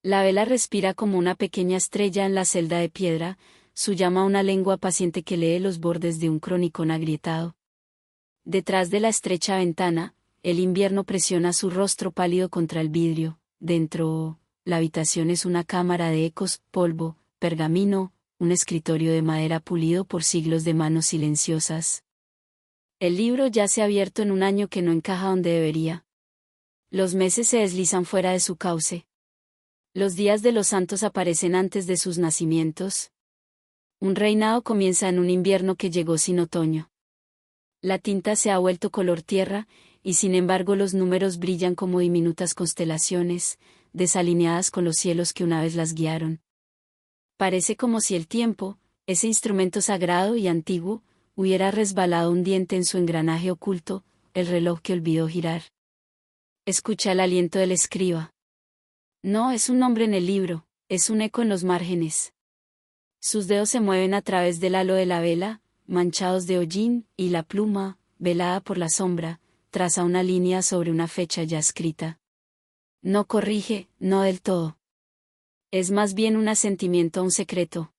La vela respira como una pequeña estrella en la celda de piedra, su llama una lengua paciente que lee los bordes de un cronicón agrietado. Detrás de la estrecha ventana, el invierno presiona su rostro pálido contra el vidrio. Dentro, la habitación es una cámara de ecos, polvo, pergamino, un escritorio de madera pulido por siglos de manos silenciosas. El libro ya se ha abierto en un año que no encaja donde debería. Los meses se deslizan fuera de su cauce. Los días de los santos aparecen antes de sus nacimientos. Un reinado comienza en un invierno que llegó sin otoño. La tinta se ha vuelto color tierra, y sin embargo los números brillan como diminutas constelaciones, desalineadas con los cielos que una vez las guiaron. Parece como si el tiempo, ese instrumento sagrado y antiguo, hubiera resbalado un diente en su engranaje oculto, el reloj que olvidó girar. Escucha el aliento del escriba. No es un nombre en el libro, es un eco en los márgenes. Sus dedos se mueven a través del halo de la vela, manchados de hollín, y la pluma, velada por la sombra, traza una línea sobre una fecha ya escrita. No corrige, no del todo. Es más bien un asentimiento a un secreto.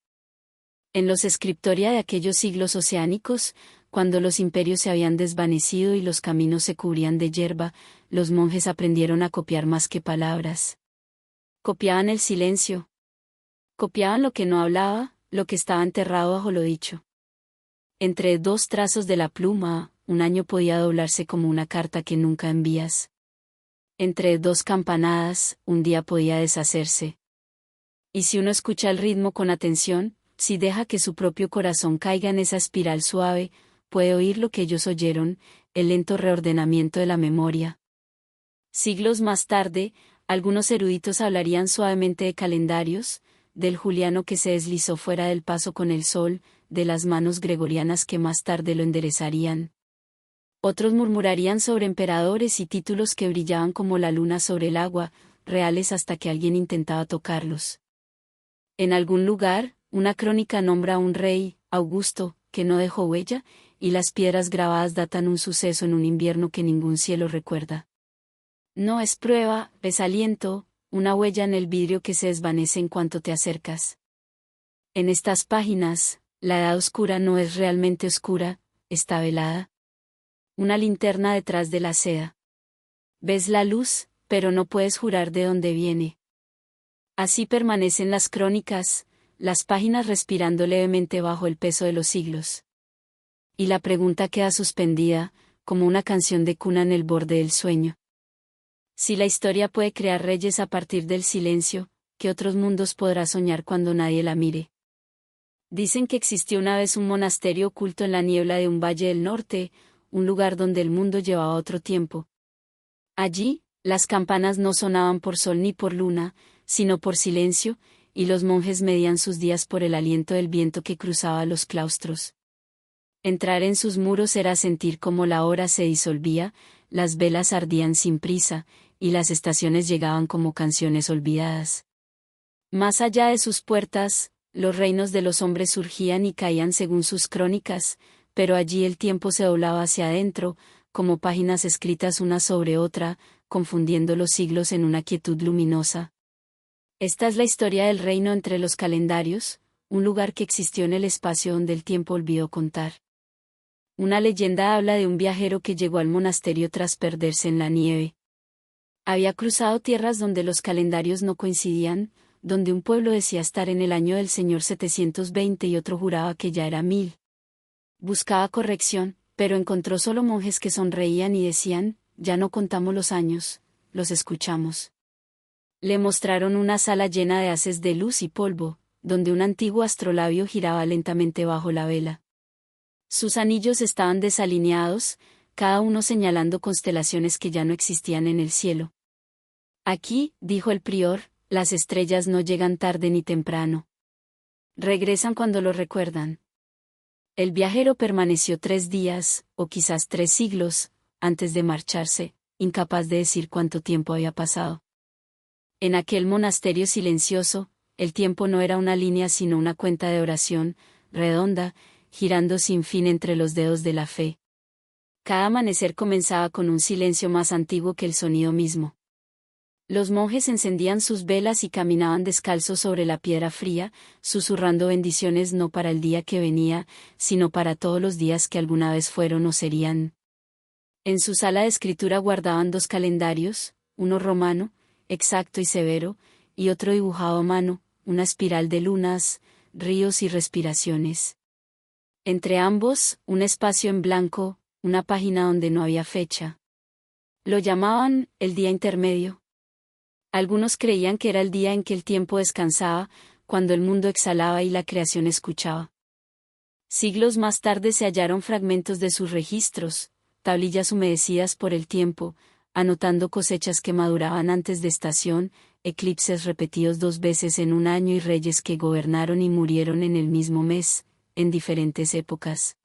En los scriptoria de aquellos siglos oceánicos, cuando los imperios se habían desvanecido y los caminos se cubrían de hierba, los monjes aprendieron a copiar más que palabras. Copiaban el silencio. Copiaban lo que no hablaba, lo que estaba enterrado bajo lo dicho. Entre dos trazos de la pluma, un año podía doblarse como una carta que nunca envías. Entre dos campanadas, un día podía deshacerse. Y si uno escucha el ritmo con atención, si deja que su propio corazón caiga en esa espiral suave, puede oír lo que ellos oyeron, el lento reordenamiento de la memoria. Siglos más tarde, algunos eruditos hablarían suavemente de calendarios, del juliano que se deslizó fuera del paso con el sol, de las manos gregorianas que más tarde lo enderezarían. Otros murmurarían sobre emperadores y títulos que brillaban como la luna sobre el agua, reales hasta que alguien intentaba tocarlos. En algún lugar, una crónica nombra a un rey, Augusto, que no dejó huella, y las piedras grabadas datan un suceso en un invierno que ningún cielo recuerda. No es prueba, es aliento, una huella en el vidrio que se desvanece en cuanto te acercas. En estas páginas, la edad oscura no es realmente oscura, está velada. Una linterna detrás de la seda. Ves la luz, pero no puedes jurar de dónde viene. Así permanecen las crónicas, las páginas respirando levemente bajo el peso de los siglos. Y la pregunta queda suspendida, como una canción de cuna en el borde del sueño. Si la historia puede crear reyes a partir del silencio, ¿qué otros mundos podrá soñar cuando nadie la mire? Dicen que existió una vez un monasterio oculto en la niebla de un valle del norte, un lugar donde el mundo llevaba otro tiempo. Allí, las campanas no sonaban por sol ni por luna, sino por silencio, y los monjes medían sus días por el aliento del viento que cruzaba los claustros. Entrar en sus muros era sentir cómo la hora se disolvía, las velas ardían sin prisa, y las estaciones llegaban como canciones olvidadas. Más allá de sus puertas, los reinos de los hombres surgían y caían según sus crónicas, pero allí el tiempo se doblaba hacia adentro, como páginas escritas una sobre otra, confundiendo los siglos en una quietud luminosa. Esta es la historia del reino entre los calendarios, un lugar que existió en el espacio donde el tiempo olvidó contar. Una leyenda habla de un viajero que llegó al monasterio tras perderse en la nieve. Había cruzado tierras donde los calendarios no coincidían, donde un pueblo decía estar en el año del Señor 720 y otro juraba que ya era 1000. Buscaba corrección, pero encontró solo monjes que sonreían y decían, ya no contamos los años, los escuchamos. Le mostraron una sala llena de haces de luz y polvo, donde un antiguo astrolabio giraba lentamente bajo la vela. Sus anillos estaban desalineados, cada uno señalando constelaciones que ya no existían en el cielo. Aquí, dijo el prior, las estrellas no llegan tarde ni temprano. Regresan cuando lo recuerdan. El viajero permaneció 3 días, o quizás 3 siglos, antes de marcharse, incapaz de decir cuánto tiempo había pasado. En aquel monasterio silencioso, el tiempo no era una línea sino una cuenta de oración, redonda, girando sin fin entre los dedos de la fe. Cada amanecer comenzaba con un silencio más antiguo que el sonido mismo. Los monjes encendían sus velas y caminaban descalzos sobre la piedra fría, susurrando bendiciones no para el día que venía, sino para todos los días que alguna vez fueron o serían. En su sala de escritura guardaban 2 calendarios, uno romano, exacto y severo, y otro dibujado a mano, una espiral de lunas, ríos y respiraciones. Entre ambos, un espacio en blanco, una página donde no había fecha. Lo llamaban el día intermedio. Algunos creían que era el día en que el tiempo descansaba, cuando el mundo exhalaba y la creación escuchaba. Siglos más tarde se hallaron fragmentos de sus registros, tablillas humedecidas por el tiempo, anotando cosechas que maduraban antes de estación, eclipses repetidos 2 veces en un año y reyes que gobernaron y murieron en el mismo mes, en diferentes épocas.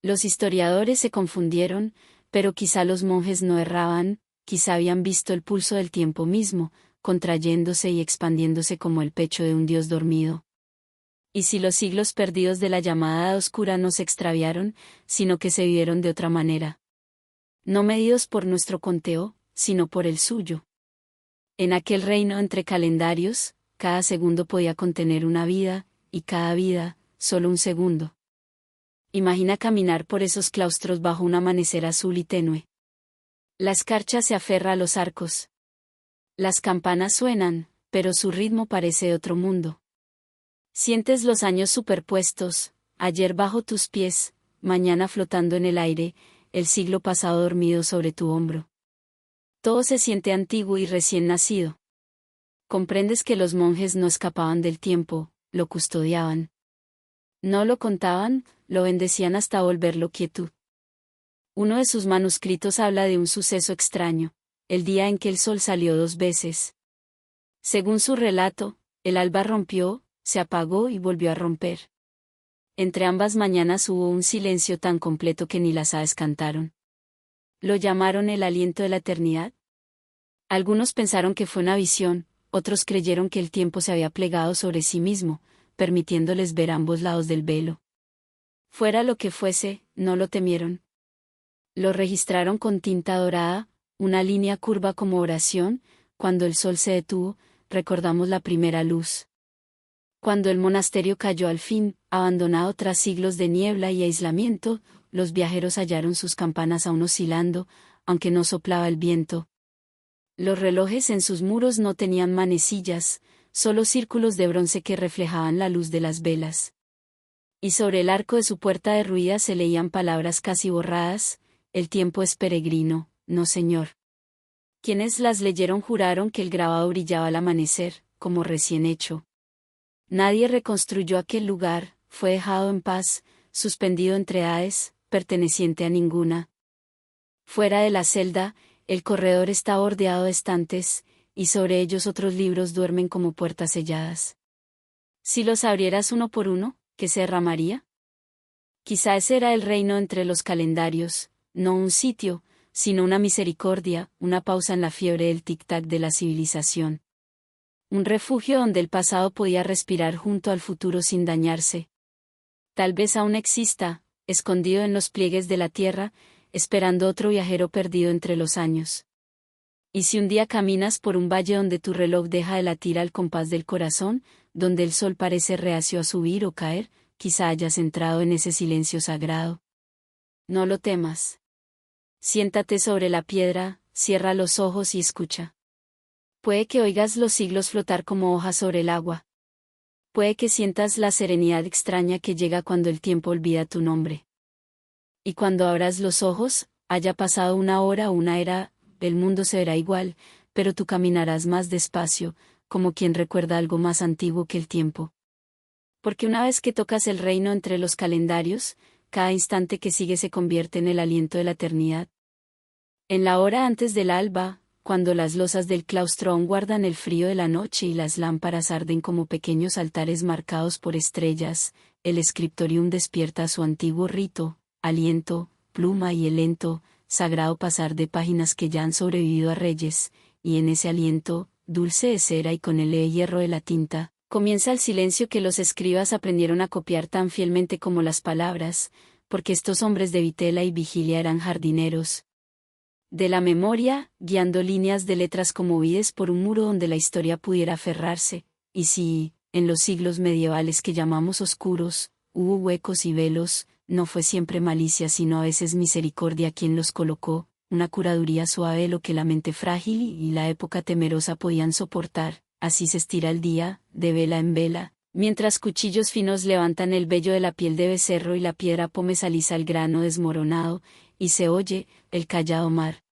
Los historiadores se confundieron, pero quizá los monjes no erraban, quizá habían visto el pulso del tiempo mismo, contrayéndose y expandiéndose como el pecho de un dios dormido. Y si los siglos perdidos de la llamada Edad Oscura no se extraviaron, sino que se vivieron de otra manera. No medidos por nuestro conteo, sino por el suyo. En aquel reino entre calendarios, cada segundo podía contener una vida, y cada vida, solo un segundo. Imagina caminar por esos claustros bajo un amanecer azul y tenue. La escarcha se aferra a los arcos. Las campanas suenan, pero su ritmo parece de otro mundo. Sientes los años superpuestos, ayer bajo tus pies, mañana flotando en el aire, el siglo pasado dormido sobre tu hombro. Todo se siente antiguo y recién nacido. Comprendes que los monjes no escapaban del tiempo, lo custodiaban. No lo contaban, lo bendecían hasta volverlo quietud. Uno de sus manuscritos habla de un suceso extraño, el día en que el sol salió 2 veces. Según su relato, el alba rompió, se apagó y volvió a romper. Entre ambas mañanas hubo un silencio tan completo que ni las aves cantaron. ¿Lo llamaron el aliento de la eternidad? Algunos pensaron que fue una visión, otros creyeron que el tiempo se había plegado sobre sí mismo, permitiéndoles ver ambos lados del velo. Fuera lo que fuese, no lo temieron. Lo registraron con tinta dorada, una línea curva como oración, cuando el sol se detuvo, recordamos la primera luz. Cuando el monasterio cayó al fin, abandonado tras siglos de niebla y aislamiento, los viajeros hallaron sus campanas aún oscilando, aunque no soplaba el viento. Los relojes en sus muros no tenían manecillas, solo círculos de bronce que reflejaban la luz de las velas. Y sobre el arco de su puerta derruida se leían palabras casi borradas: el tiempo es peregrino, no señor. Quienes las leyeron juraron que el grabado brillaba al amanecer, como recién hecho. Nadie reconstruyó aquel lugar, fue dejado en paz, suspendido entre edades, perteneciente a ninguna. Fuera de la celda, el corredor está bordeado de estantes, y sobre ellos otros libros duermen como puertas selladas. Si los abrieras uno por uno, ¿qué se derramaría? Quizá ese era el reino entre los calendarios, no un sitio, sino una misericordia, una pausa en la fiebre del tic-tac de la civilización. Un refugio donde el pasado podía respirar junto al futuro sin dañarse. Tal vez aún exista, escondido en los pliegues de la tierra, esperando otro viajero perdido entre los años. Y si un día caminas por un valle donde tu reloj deja de latir al compás del corazón, donde el sol parece reacio a subir o caer, quizá hayas entrado en ese silencio sagrado. No lo temas. Siéntate sobre la piedra, cierra los ojos y escucha. Puede que oigas los siglos flotar como hojas sobre el agua. Puede que sientas la serenidad extraña que llega cuando el tiempo olvida tu nombre. Y cuando abras los ojos, haya pasado una hora o una era, el mundo se verá igual, pero tú caminarás más despacio, como quien recuerda algo más antiguo que el tiempo. Porque una vez que tocas el reino entre los calendarios, cada instante que sigue se convierte en el aliento de la eternidad. En la hora antes del alba, cuando las losas del claustro aún guardan el frío de la noche y las lámparas arden como pequeños altares marcados por estrellas, el scriptorium despierta su antiguo rito, aliento, pluma y el lento, sagrado pasar de páginas que ya han sobrevivido a reyes, y en ese aliento, dulce de cera y con el hierro de la tinta, comienza el silencio que los escribas aprendieron a copiar tan fielmente como las palabras, porque estos hombres de vitela y vigilia eran jardineros. de la memoria, guiando líneas de letras conmovidas por un muro donde la historia pudiera aferrarse, y si, en los siglos medievales que llamamos oscuros, hubo huecos y velos, no fue siempre malicia sino a veces misericordia quien los colocó, una curaduría suave de lo que la mente frágil y la época temerosa podían soportar, así se estira el día, de vela en vela, mientras cuchillos finos levantan el vello de la piel de becerro y la piedra pómez alisa el grano desmoronado, y se oye, el callado mar.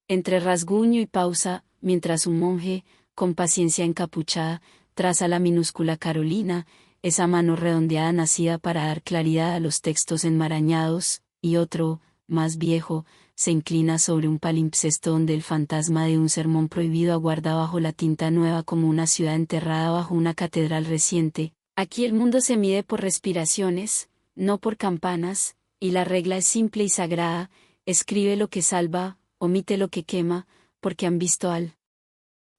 Entre rasguño y pausa, mientras un monje, con paciencia encapuchada, traza la minúscula Carolina, esa mano redondeada nacida para dar claridad a los textos enmarañados, y otro, más viejo, se inclina sobre un palimpsesto donde el fantasma de un sermón prohibido aguarda bajo la tinta nueva como una ciudad enterrada bajo una catedral reciente. Aquí el mundo se mide por respiraciones, no por campanas, y la regla es simple y sagrada: escribe lo que salva, omite lo que quema, porque han visto al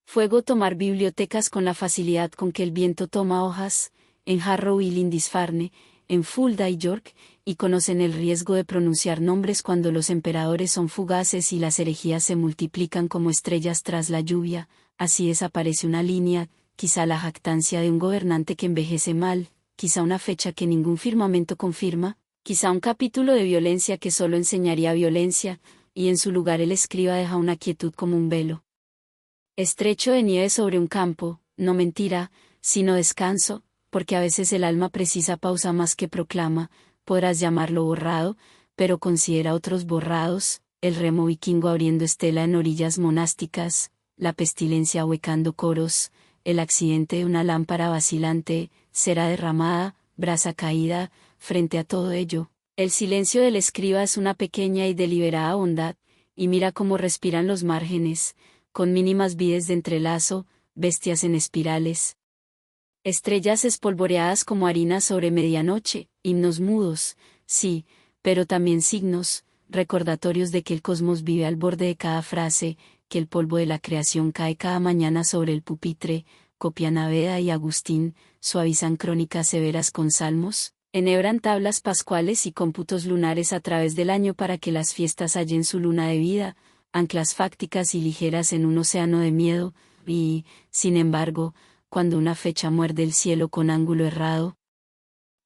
fuego tomar bibliotecas con la facilidad con que el viento toma hojas, en Harrow y Lindisfarne, en Fulda y York, y conocen el riesgo de pronunciar nombres cuando los emperadores son fugaces y las herejías se multiplican como estrellas tras la lluvia. Así desaparece una línea, quizá la jactancia de un gobernante que envejece mal, quizá una fecha que ningún firmamento confirma, quizá un capítulo de violencia que solo enseñaría violencia, y en su lugar el escriba deja una quietud como un velo estrecho de nieve sobre un campo, no mentira, sino descanso, porque a veces el alma precisa pausa más que proclama. Podrás llamarlo borrado, pero considera otros borrados, el remo vikingo abriendo estela en orillas monásticas, la pestilencia ahuecando coros, el accidente de una lámpara vacilante, cera derramada, brasa caída. Frente a todo ello, el silencio del escriba es una pequeña y deliberada bondad, y mira cómo respiran los márgenes, con mínimas vides de entrelazo, bestias en espirales. Estrellas espolvoreadas como harina sobre medianoche, himnos mudos, sí, pero también signos, recordatorios de que el cosmos vive al borde de cada frase, que el polvo de la creación cae cada mañana sobre el pupitre. Copia Naveda y Agustín, suavizan crónicas severas con salmos, enhebran tablas pascuales y cómputos lunares a través del año para que las fiestas hallen su luna de vida, anclas fácticas y ligeras en un océano de miedo, y, sin embargo, cuando una fecha muerde el cielo con ángulo errado,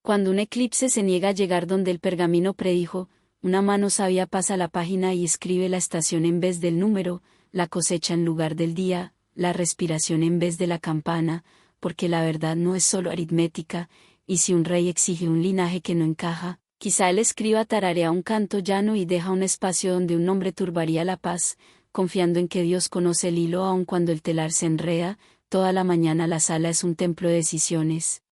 cuando un eclipse se niega a llegar donde el pergamino predijo, una mano sabia pasa la página y escribe la estación en vez del número, la cosecha en lugar del día, la respiración en vez de la campana, porque la verdad no es solo aritmética, y si un rey exige un linaje que no encaja, quizá el escriba tararea un canto llano y deja un espacio donde un nombre turbaría la paz, confiando en que Dios conoce el hilo aun cuando el telar se enreda. Toda la mañana la sala es un templo de decisiones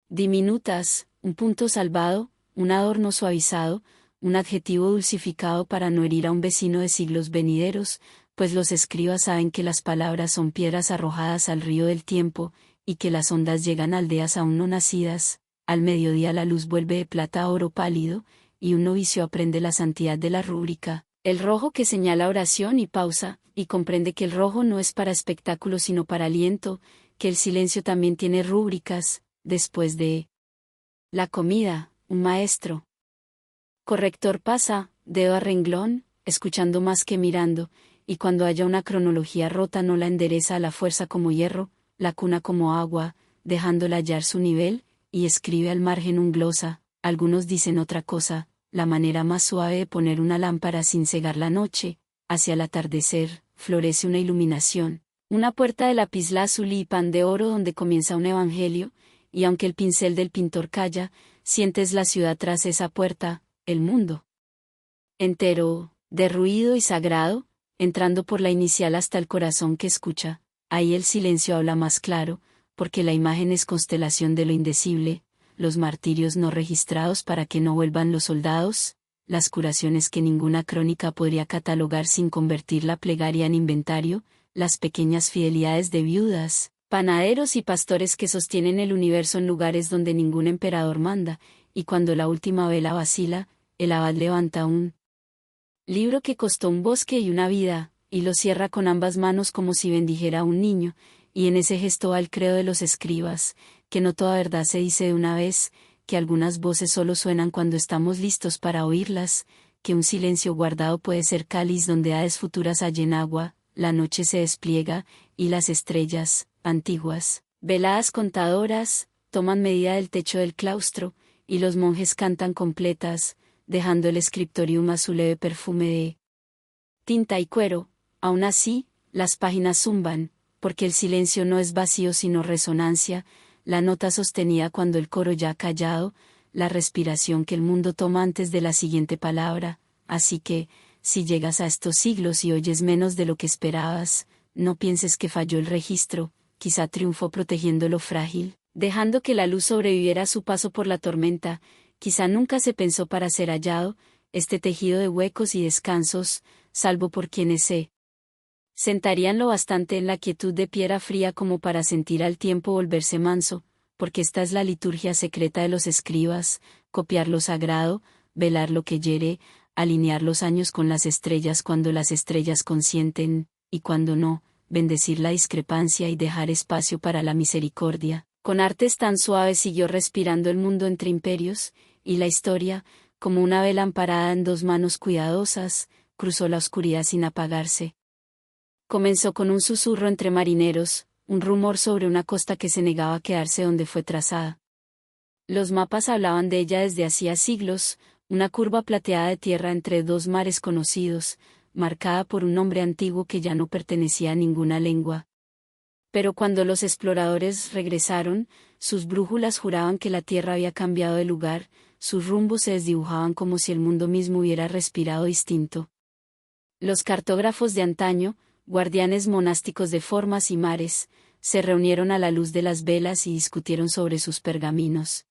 diminutas, un punto salvado, un adorno suavizado, un adjetivo dulcificado para no herir a un vecino de siglos venideros, pues los escribas saben que las palabras son piedras arrojadas al río del tiempo, y que las ondas llegan a aldeas aún no nacidas. Al mediodía la luz vuelve de plata a oro pálido, y un novicio aprende la santidad de la rúbrica, el rojo que señala oración y pausa, y comprende que el rojo no es para espectáculo sino para aliento, que el silencio también tiene rúbricas. Después de la comida, un maestro corrector pasa, dedo a renglón, escuchando más que mirando, y cuando haya una cronología rota no la endereza a la fuerza como hierro, la cuna como agua, dejándola hallar su nivel, y escribe al margen un glosa. Algunos dicen otra cosa, la manera más suave de poner una lámpara sin cegar la noche. Hacia el atardecer, florece una iluminación, una puerta de lapislázuli y pan de oro donde comienza un evangelio, y aunque el pincel del pintor calla, sientes la ciudad tras esa puerta, el mundo entero, derruido y sagrado, entrando por la inicial hasta el corazón que escucha. Ahí el silencio habla más claro, porque la imagen es constelación de lo indecible, los martirios no registrados para que no vuelvan los soldados, las curaciones que ninguna crónica podría catalogar sin convertir la plegaria en inventario, las pequeñas fidelidades de viudas, panaderos y pastores que sostienen el universo en lugares donde ningún emperador manda, y cuando la última vela vacila, el abad levanta un libro que costó un bosque y una vida, y lo cierra con ambas manos como si bendijera a un niño, y en ese gesto va el credo de los escribas, que no toda verdad se dice de una vez, que algunas voces solo suenan cuando estamos listos para oírlas, que un silencio guardado puede ser cáliz donde hades futuras hallen agua, la noche se despliega, y las estrellas, antiguas, veladas contadoras, toman medida del techo del claustro, y los monjes cantan completas, dejando el scriptorium a su leve perfume de tinta y cuero. Aún así, las páginas zumban, porque el silencio no es vacío sino resonancia, la nota sostenida cuando el coro ya ha callado, la respiración que el mundo toma antes de la siguiente palabra. Así que, si llegas a estos siglos y oyes menos de lo que esperabas, no pienses que falló el registro, quizá triunfó protegiendo lo frágil, dejando que la luz sobreviviera a su paso por la tormenta, quizá nunca se pensó para ser hallado, este tejido de huecos y descansos, salvo por quienes se sentarían lo bastante en la quietud de piedra fría como para sentir al tiempo volverse manso, porque esta es la liturgia secreta de los escribas, copiar lo sagrado, velar lo que hiere, alinear los años con las estrellas cuando las estrellas consienten, y cuando no, bendecir la discrepancia y dejar espacio para la misericordia. Con artes tan suaves siguió respirando el mundo entre imperios, y la historia, como una vela amparada en dos manos cuidadosas, cruzó la oscuridad sin apagarse. Comenzó con un susurro entre marineros, un rumor sobre una costa que se negaba a quedarse donde fue trazada. Los mapas hablaban de ella desde hacía siglos, una curva plateada de tierra entre dos mares conocidos, marcada por un nombre antiguo que ya no pertenecía a ninguna lengua. Pero cuando los exploradores regresaron, sus brújulas juraban que la tierra había cambiado de lugar, sus rumbos se desdibujaban como si el mundo mismo hubiera respirado distinto. Los cartógrafos de antaño, guardianes monásticos de formas y mares, se reunieron a la luz de las velas y discutieron sobre sus pergaminos.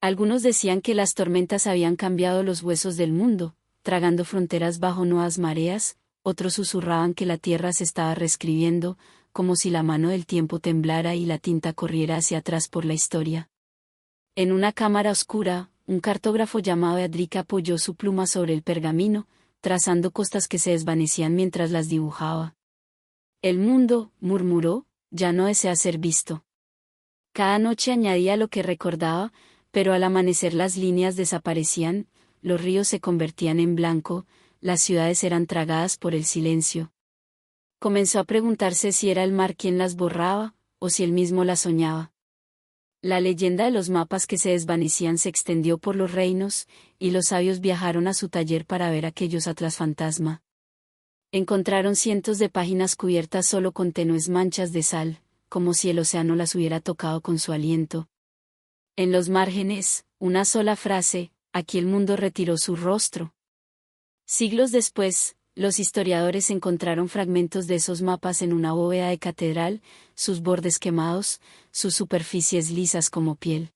Algunos decían que las tormentas habían cambiado los huesos del mundo, tragando fronteras bajo nuevas mareas, otros susurraban que la tierra se estaba reescribiendo, como si la mano del tiempo temblara y la tinta corriera hacia atrás por la historia. En una cámara oscura, un cartógrafo llamado Edric apoyó su pluma sobre el pergamino, trazando costas que se desvanecían mientras las dibujaba. El mundo, murmuró, ya no desea ser visto. Cada noche añadía lo que recordaba, pero al amanecer las líneas desaparecían, los ríos se convertían en blanco, las ciudades eran tragadas por el silencio. Comenzó a preguntarse si era el mar quien las borraba, o si él mismo las soñaba. La leyenda de los mapas que se desvanecían se extendió por los reinos, y los sabios viajaron a su taller para ver aquellos atlas fantasma. Encontraron cientos de páginas cubiertas solo con tenues manchas de sal, como si el océano las hubiera tocado con su aliento. En los márgenes, una sola frase: aquí el mundo retiró su rostro. Siglos después, los historiadores encontraron fragmentos de esos mapas en una bóveda de catedral, sus bordes quemados, sus superficies lisas como piel.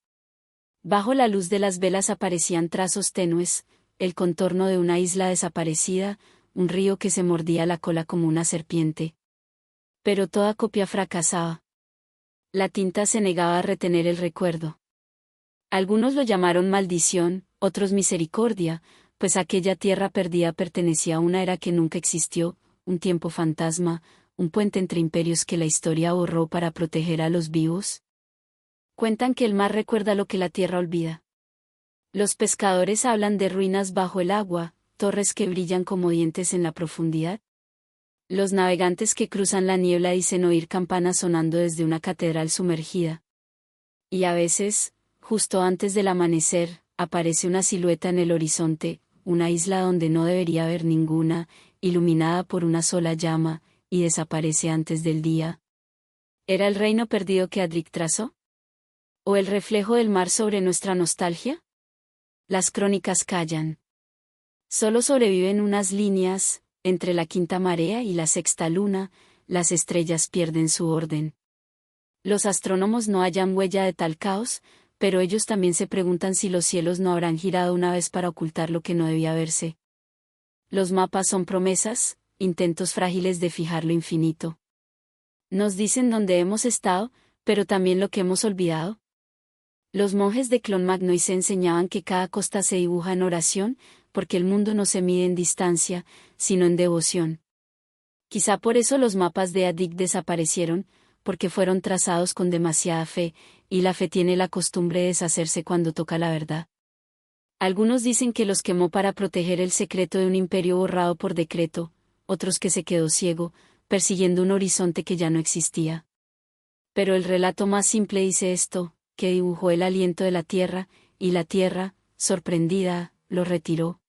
Bajo la luz de las velas aparecían trazos tenues, el contorno de una isla desaparecida, un río que se mordía la cola como una serpiente. Pero toda copia fracasaba. La tinta se negaba a retener el recuerdo. Algunos lo llamaron maldición, otros misericordia, pues aquella tierra perdida pertenecía a una era que nunca existió, un tiempo fantasma, un puente entre imperios que la historia borró para proteger a los vivos. Cuentan que el mar recuerda lo que la tierra olvida. Los pescadores hablan de ruinas bajo el agua, torres que brillan como dientes en la profundidad. Los navegantes que cruzan la niebla dicen oír campanas sonando desde una catedral sumergida. Y a veces, justo antes del amanecer, aparece una silueta en el horizonte, una isla donde no debería haber ninguna, iluminada por una sola llama, y desaparece antes del día. ¿Era el reino perdido que Edric trazó? ¿O el reflejo del mar sobre nuestra nostalgia? Las crónicas callan. Solo sobreviven unas líneas, entre la quinta marea y la sexta luna, las estrellas pierden su orden. Los astrónomos no hallan huella de tal caos, pero ellos también se preguntan si los cielos no habrán girado una vez para ocultar lo que no debía verse. Los mapas son promesas, intentos frágiles de fijar lo infinito. Nos dicen dónde hemos estado, pero también lo que hemos olvidado. Los monjes de Clonmacnoise se enseñaban que cada costa se dibuja en oración, porque el mundo no se mide en distancia, sino en devoción. Quizá por eso los mapas de Edric desaparecieron, porque fueron trazados con demasiada fe, y la fe tiene la costumbre de deshacerse cuando toca la verdad. Algunos dicen que los quemó para proteger el secreto de un imperio borrado por decreto, otros que se quedó ciego, persiguiendo un horizonte que ya no existía. Pero el relato más simple dice esto, que dibujó el aliento de la tierra, y la tierra, sorprendida, lo retiró.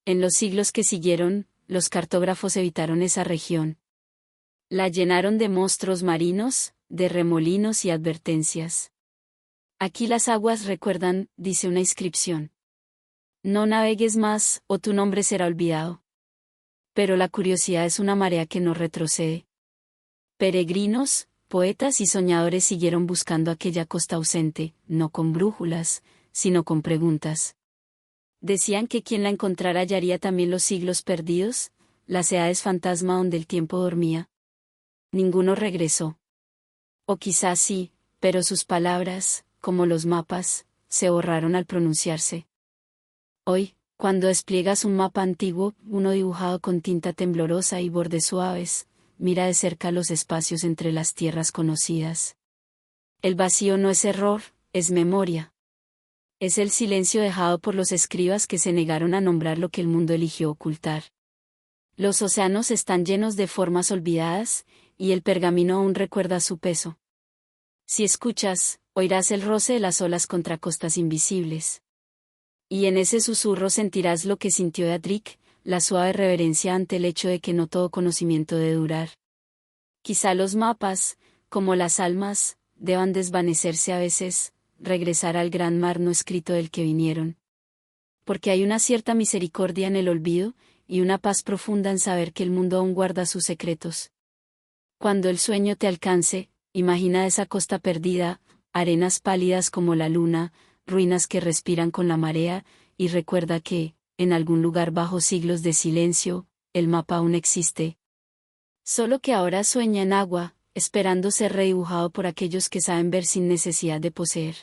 En los siglos que siguieron, los cartógrafos evitaron esa región. La llenaron de monstruos marinos, de remolinos y advertencias. Aquí las aguas recuerdan, dice una inscripción. No navegues más, o tu nombre será olvidado. Pero la curiosidad es una marea que no retrocede. Peregrinos, poetas y soñadores siguieron buscando aquella costa ausente, no con brújulas, sino con preguntas. Decían que quien la encontrara hallaría también los siglos perdidos, las edades fantasma donde el tiempo dormía. Ninguno regresó. O quizás sí, pero sus palabras, como los mapas, se borraron al pronunciarse. Hoy, cuando despliegas un mapa antiguo, uno dibujado con tinta temblorosa y bordes suaves, mira de cerca los espacios entre las tierras conocidas. El vacío no es error, es memoria. Es el silencio dejado por los escribas que se negaron a nombrar lo que el mundo eligió ocultar. Los océanos están llenos de formas olvidadas, y el pergamino aún recuerda su peso. Si escuchas, oirás el roce de las olas contra costas invisibles. Y en ese susurro sentirás lo que sintió Edric, la suave reverencia ante el hecho de que no todo conocimiento debe durar. Quizá los mapas, como las almas, deban desvanecerse a veces, regresar al gran mar no escrito del que vinieron. Porque hay una cierta misericordia en el olvido, y una paz profunda en saber que el mundo aún guarda sus secretos. Cuando el sueño te alcance, imagina esa costa perdida, arenas pálidas como la luna, ruinas que respiran con la marea, y recuerda que, en algún lugar bajo siglos de silencio, el mapa aún existe. Solo que ahora sueña en agua, esperando ser redibujado por aquellos que saben ver sin necesidad de poseer.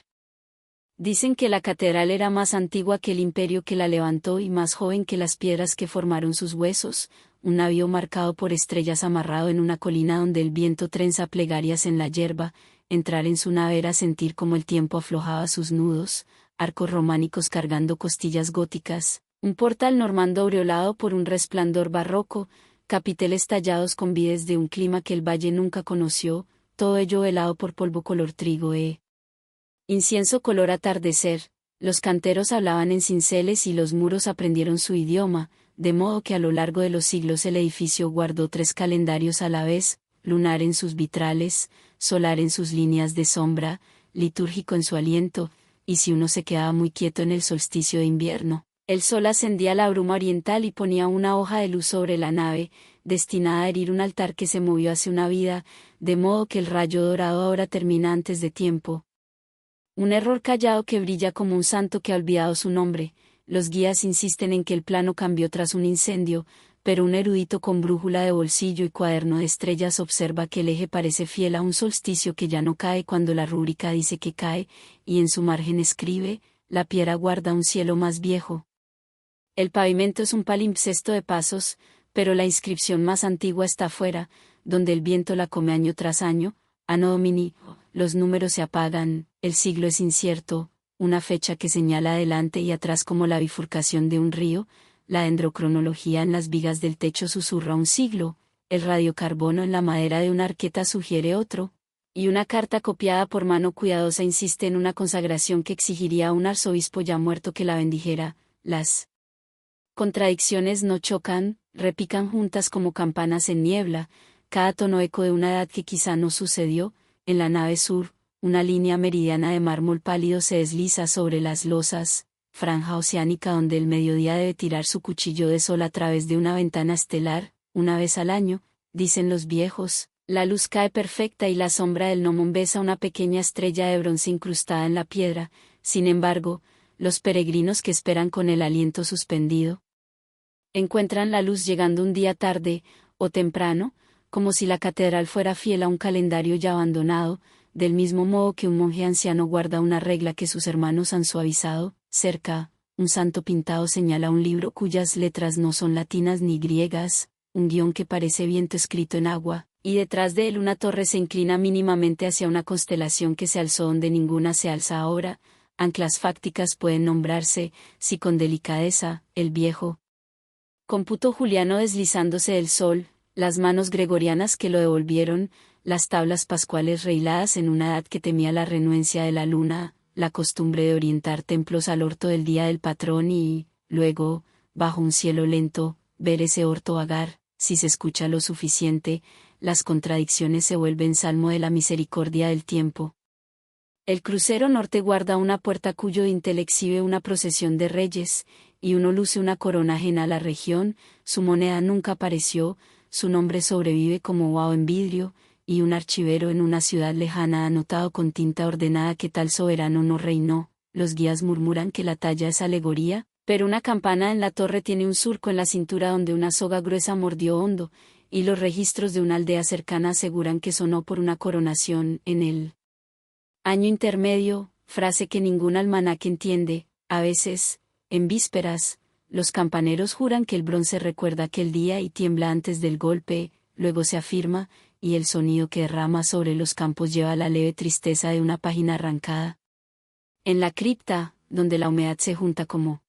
Dicen que la catedral era más antigua que el imperio que la levantó y más joven que las piedras que formaron sus huesos, un navío marcado por estrellas amarrado en una colina donde el viento trenza plegarias en la yerba, entrar en su nave era sentir como el tiempo aflojaba sus nudos, arcos románicos cargando costillas góticas, un portal normando aureolado por un resplandor barroco, capiteles tallados con vides de un clima que el valle nunca conoció, todo ello velado por polvo color trigo incienso color atardecer. Los canteros hablaban en cinceles y los muros aprendieron su idioma, de modo que a lo largo de los siglos el edificio guardó 3 calendarios a la vez, lunar en sus vitrales, solar en sus líneas de sombra, litúrgico en su aliento, y si uno se quedaba muy quieto en el solsticio de invierno, el sol ascendía la bruma oriental y ponía una hoja de luz sobre la nave, destinada a herir un altar que se movió hace una vida, de modo que el rayo dorado ahora termina antes de tiempo. Un error callado que brilla como un santo que ha olvidado su nombre. Los guías insisten en que el plano cambió tras un incendio, pero un erudito con brújula de bolsillo y cuaderno de estrellas observa que el eje parece fiel a un solsticio que ya no cae cuando la rúbrica dice que cae, y en su margen escribe, la piedra guarda un cielo más viejo. El pavimento es un palimpsesto de pasos, pero la inscripción más antigua está afuera, donde el viento la come año tras año, Anno Domini. Los números se apagan, el siglo es incierto, una fecha que señala adelante y atrás como la bifurcación de un río, la dendrocronología en las vigas del techo susurra un siglo, el radiocarbono en la madera de una arqueta sugiere otro, y una carta copiada por mano cuidadosa insiste en una consagración que exigiría a un arzobispo ya muerto que la bendijera. Las contradicciones no chocan, repican juntas como campanas en niebla, cada tono eco de una edad que quizá no sucedió. En la nave sur, una línea meridiana de mármol pálido se desliza sobre las losas, franja oceánica donde el mediodía debe tirar su cuchillo de sol a través de una ventana estelar, una vez al año, dicen los viejos, la luz cae perfecta y la sombra del gnomon besa una pequeña estrella de bronce incrustada en la piedra. Sin embargo, los peregrinos que esperan con el aliento suspendido encuentran la luz llegando un día tarde, o temprano, como si la catedral fuera fiel a un calendario ya abandonado, del mismo modo que un monje anciano guarda una regla que sus hermanos han suavizado. Cerca, un santo pintado señala un libro cuyas letras no son latinas ni griegas, un guión que parece viento escrito en agua, y detrás de él una torre se inclina mínimamente hacia una constelación que se alzó donde ninguna se alza ahora, anclas fácticas pueden nombrarse, si con delicadeza, el viejo cómputo juliano deslizándose del sol, las manos gregorianas que lo devolvieron, las tablas pascuales reiladas en una edad que temía la renuencia de la luna, la costumbre de orientar templos al orto del día del patrón y, luego, bajo un cielo lento, ver ese orto vagar, si se escucha lo suficiente, las contradicciones se vuelven salmo de la misericordia del tiempo. El crucero norte guarda una puerta cuyo dintel exhibe una procesión de reyes, y uno luce una corona ajena a la región, su moneda nunca apareció, su nombre sobrevive como vaho en vidrio, y un archivero en una ciudad lejana ha anotado con tinta ordenada que tal soberano no reinó, los guías murmuran que la talla es alegoría, pero una campana en la torre tiene un surco en la cintura donde una soga gruesa mordió hondo, y los registros de una aldea cercana aseguran que sonó por una coronación en el año intermedio, frase que ningún almanaque entiende. A veces, en vísperas, los campaneros juran que el bronce recuerda aquel día y tiembla antes del golpe, luego se afirma, y el sonido que derrama sobre los campos lleva la leve tristeza de una página arrancada. En la cripta, donde la humedad se junta como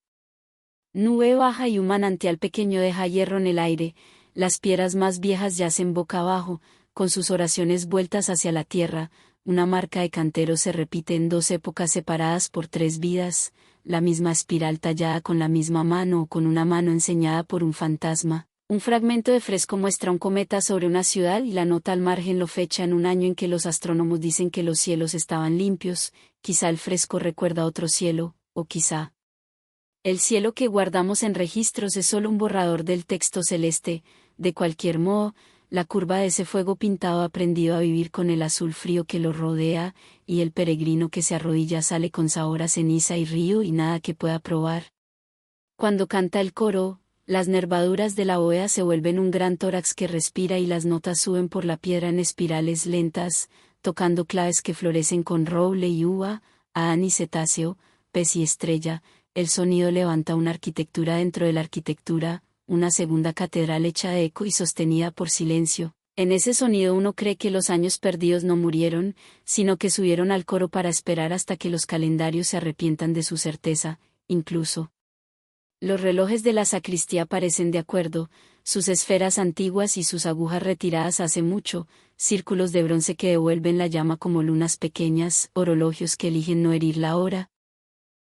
nube baja y un manantial pequeño deja hierro en el aire, las piedras más viejas yacen boca abajo, con sus oraciones vueltas hacia la tierra. Una marca de cantero se repite en dos épocas separadas por tres vidas, la misma espiral tallada con la misma mano o con una mano enseñada por un fantasma. Un fragmento de fresco muestra un cometa sobre una ciudad y la nota al margen lo fecha en un año en que los astrónomos dicen que los cielos estaban limpios, quizá el fresco recuerda otro cielo, o quizá el cielo que guardamos en registros es solo un borrador del texto celeste. De cualquier modo, la curva de ese fuego pintado ha aprendido a vivir con el azul frío que lo rodea, y el peregrino que se arrodilla sale con sabor a ceniza y río y nada que pueda probar. Cuando canta el coro, las nervaduras de la bóveda se vuelven un gran tórax que respira y las notas suben por la piedra en espirales lentas, tocando claves que florecen con roble y uva, adán y cetáceo, pez y estrella. El sonido levanta una arquitectura dentro de la arquitectura, una segunda catedral hecha de eco y sostenida por silencio. En ese sonido uno cree que los años perdidos no murieron, sino que subieron al coro para esperar hasta que los calendarios se arrepientan de su certeza, incluso. Los relojes de la sacristía parecen de acuerdo, sus esferas antiguas y sus agujas retiradas hace mucho, círculos de bronce que devuelven la llama como lunas pequeñas, orologios que eligen no herir la hora.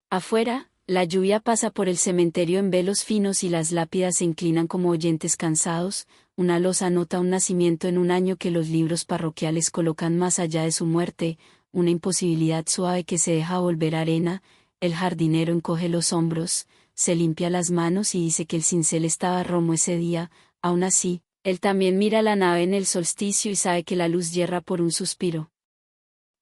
Afuera, la lluvia pasa por el cementerio en velos finos y las lápidas se inclinan como oyentes cansados, una losa anota un nacimiento en un año que los libros parroquiales colocan más allá de su muerte, una imposibilidad suave que se deja volver arena. El jardinero encoge los hombros, se limpia las manos y dice que el cincel estaba romo ese día. Aún así, él también mira la nave en el solsticio y sabe que la luz yerra por un suspiro.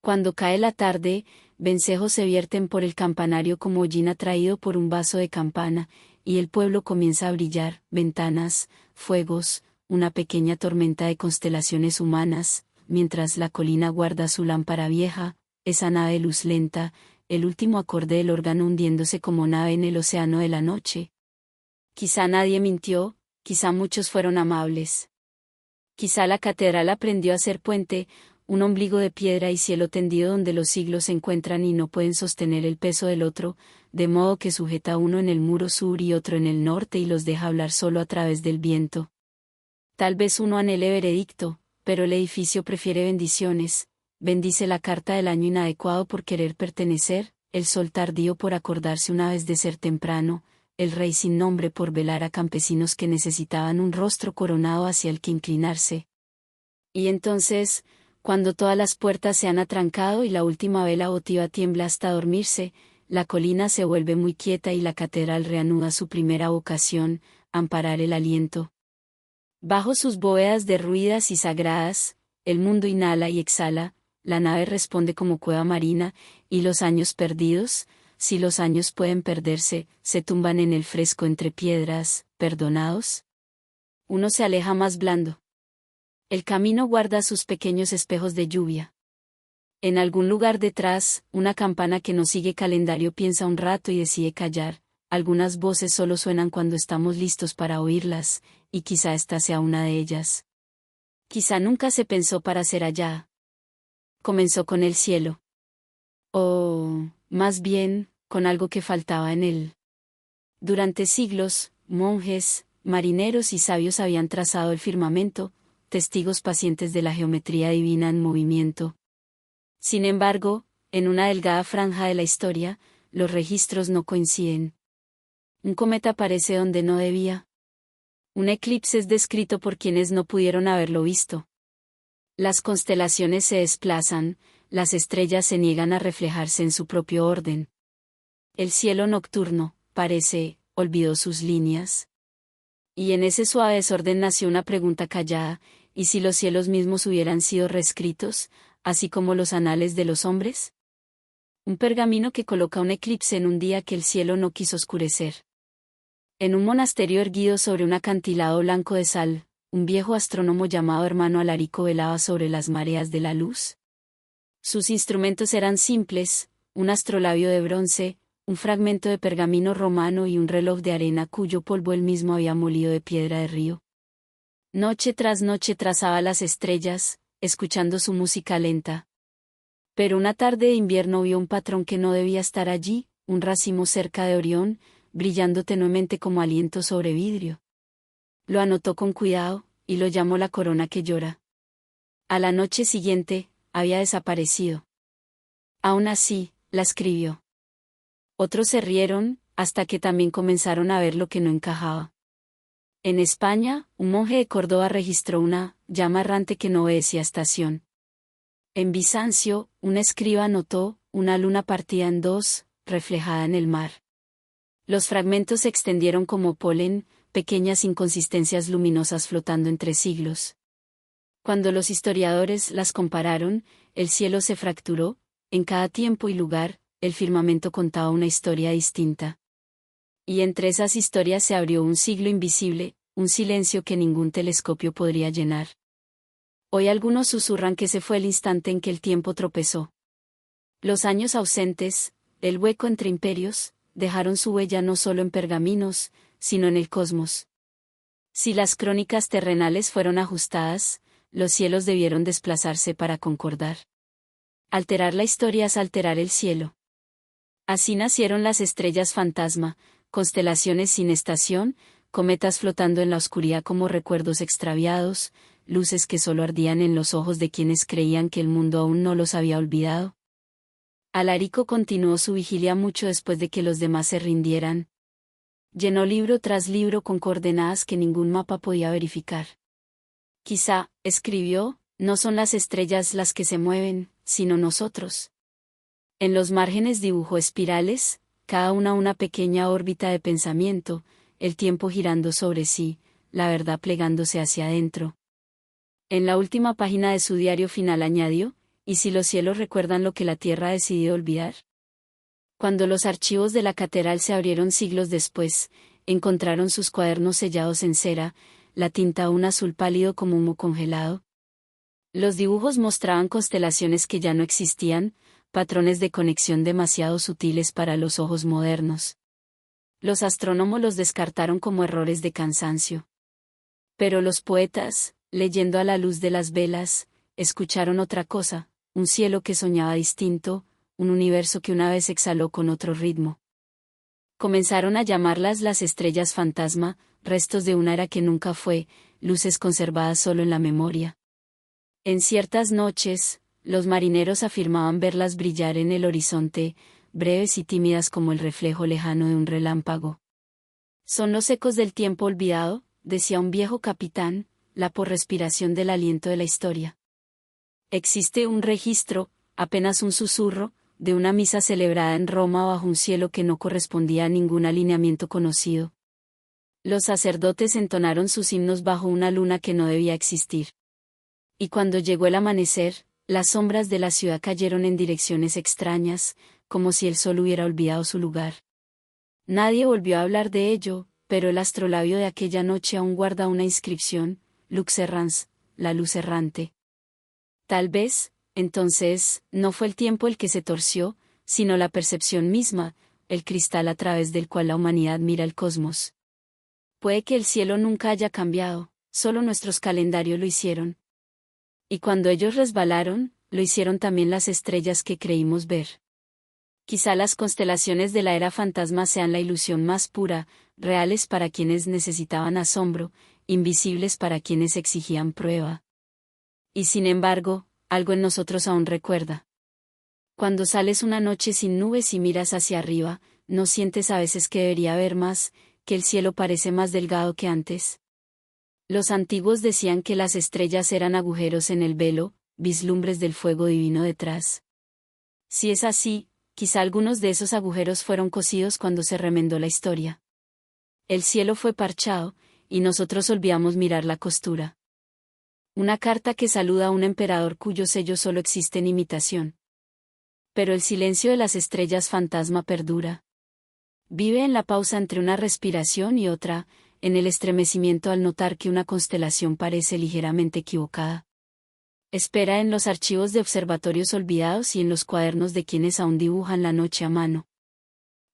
Cuando cae la tarde, vencejos se vierten por el campanario como hollín atraído por un vaso de campana, y el pueblo comienza a brillar, ventanas, fuegos, una pequeña tormenta de constelaciones humanas, mientras la colina guarda su lámpara vieja, esa nave de luz lenta, el último acorde del órgano hundiéndose como nave en el océano de la noche. Quizá nadie mintió, quizá muchos fueron amables. Quizá la catedral aprendió a ser puente, un ombligo de piedra y cielo tendido donde los siglos se encuentran y no pueden sostener el peso del otro, de modo que sujeta uno en el muro sur y otro en el norte y los deja hablar solo a través del viento. Tal vez uno anhele veredicto, pero el edificio prefiere bendiciones, bendice la carta del año inadecuado por querer pertenecer, el sol tardío por acordarse una vez de ser temprano, el rey sin nombre por velar a campesinos que necesitaban un rostro coronado hacia el que inclinarse. Y entonces, cuando todas las puertas se han atrancado y la última vela votiva tiembla hasta dormirse, la colina se vuelve muy quieta y la catedral reanuda su primera vocación, amparar el aliento. Bajo sus bóvedas derruidas y sagradas, el mundo inhala y exhala, la nave responde como cueva marina, y los años perdidos, si los años pueden perderse, se tumban en el fresco entre piedras, perdonados. Uno se aleja más blando. El camino guarda sus pequeños espejos de lluvia. En algún lugar detrás, una campana que no sigue calendario piensa un rato y decide callar. Algunas voces solo suenan cuando estamos listos para oírlas, y quizá esta sea una de ellas. Quizá nunca se pensó para ser allá. Comenzó con el cielo. Oh, más bien, con algo que faltaba en él. Durante siglos, monjes, marineros y sabios habían trazado el firmamento, testigos pacientes de la geometría divina en movimiento. Sin embargo, en una delgada franja de la historia, los registros no coinciden. Un cometa aparece donde no debía. Un eclipse es descrito por quienes no pudieron haberlo visto. Las constelaciones se desplazan, las estrellas se niegan a reflejarse en su propio orden. El cielo nocturno, parece, olvidó sus líneas. Y en ese suave desorden nació una pregunta callada: ¿y si los cielos mismos hubieran sido reescritos, así como los anales de los hombres? Un pergamino que coloca un eclipse en un día que el cielo no quiso oscurecer. En un monasterio erguido sobre un acantilado blanco de sal, un viejo astrónomo llamado Hermano Alarico velaba sobre las mareas de la luz. Sus instrumentos eran simples: un astrolabio de bronce, un fragmento de pergamino romano y un reloj de arena cuyo polvo él mismo había molido de piedra de río. Noche tras noche trazaba las estrellas, escuchando su música lenta. Pero una tarde de invierno vio un patrón que no debía estar allí, un racimo cerca de Orión, brillando tenuemente como aliento sobre vidrio. Lo anotó con cuidado, y lo llamó la corona que llora. A la noche siguiente, había desaparecido. Aún así, la escribió. Otros se rieron, hasta que también comenzaron a ver lo que no encajaba. En España, un monje de Córdoba registró una llama errante que no obedecía estación. En Bizancio, un escriba anotó una luna partida en dos, reflejada en el mar. Los fragmentos se extendieron como polen, pequeñas inconsistencias luminosas flotando entre siglos. Cuando los historiadores las compararon, el cielo se fracturó, en cada tiempo y lugar, el firmamento contaba una historia distinta. Y entre esas historias se abrió un siglo invisible, un silencio que ningún telescopio podría llenar. Hoy algunos susurran que se fue el instante en que el tiempo tropezó. Los años ausentes, el hueco entre imperios, dejaron su huella no solo en pergaminos, sino en el cosmos. Si las crónicas terrenales fueron ajustadas, los cielos debieron desplazarse para concordar. Alterar la historia es alterar el cielo. Así nacieron las estrellas fantasma, constelaciones sin estación, cometas flotando en la oscuridad como recuerdos extraviados, luces que solo ardían en los ojos de quienes creían que el mundo aún no los había olvidado. Alarico continuó su vigilia mucho después de que los demás se rindieran. Llenó libro tras libro con coordenadas que ningún mapa podía verificar. Quizá, escribió, no son las estrellas las que se mueven, sino nosotros. En los márgenes dibujó espirales, cada una pequeña órbita de pensamiento, el tiempo girando sobre sí, la verdad plegándose hacia adentro. En la última página de su diario final añadió: ¿y si los cielos recuerdan lo que la tierra ha decidido olvidar? Cuando los archivos de la catedral se abrieron siglos después, encontraron sus cuadernos sellados en cera, la tinta un azul pálido como humo congelado. Los dibujos mostraban constelaciones que ya no existían, patrones de conexión demasiado sutiles para los ojos modernos. Los astrónomos los descartaron como errores de cansancio. Pero los poetas, leyendo a la luz de las velas, escucharon otra cosa: un cielo que soñaba distinto, un universo que una vez exhaló con otro ritmo. Comenzaron a llamarlas las estrellas fantasma, restos de una era que nunca fue, luces conservadas solo en la memoria. En ciertas noches, los marineros afirmaban verlas brillar en el horizonte, breves y tímidas como el reflejo lejano de un relámpago. Son los ecos del tiempo olvidado, decía un viejo capitán, la respiración del aliento de la historia. Existe un registro, apenas un susurro, de una misa celebrada en Roma bajo un cielo que no correspondía a ningún alineamiento conocido. Los sacerdotes entonaron sus himnos bajo una luna que no debía existir. Y cuando llegó el amanecer, las sombras de la ciudad cayeron en direcciones extrañas, como si el sol hubiera olvidado su lugar. Nadie volvió a hablar de ello, pero el astrolabio de aquella noche aún guarda una inscripción: Lux errans, la luz errante. Tal vez, entonces, no fue el tiempo el que se torció, sino la percepción misma, el cristal a través del cual la humanidad mira el cosmos. Puede que el cielo nunca haya cambiado, solo nuestros calendarios lo hicieron. Y cuando ellos resbalaron, lo hicieron también las estrellas que creímos ver. Quizá las constelaciones de la era fantasma sean la ilusión más pura, reales para quienes necesitaban asombro, invisibles para quienes exigían prueba. Y sin embargo, algo en nosotros aún recuerda. Cuando sales una noche sin nubes y miras hacia arriba, ¿no sientes a veces que debería haber más, que el cielo parece más delgado que antes? Los antiguos decían que las estrellas eran agujeros en el velo, vislumbres del fuego divino detrás. Si es así, quizá algunos de esos agujeros fueron cosidos cuando se remendó la historia. El cielo fue parchado, y nosotros olvidamos mirar la costura. Una carta que saluda a un emperador cuyo sello solo existe en imitación. Pero el silencio de las estrellas fantasma perdura. Vive en la pausa entre una respiración y otra, en el estremecimiento al notar que una constelación parece ligeramente equivocada. Espera en los archivos de observatorios olvidados y en los cuadernos de quienes aún dibujan la noche a mano.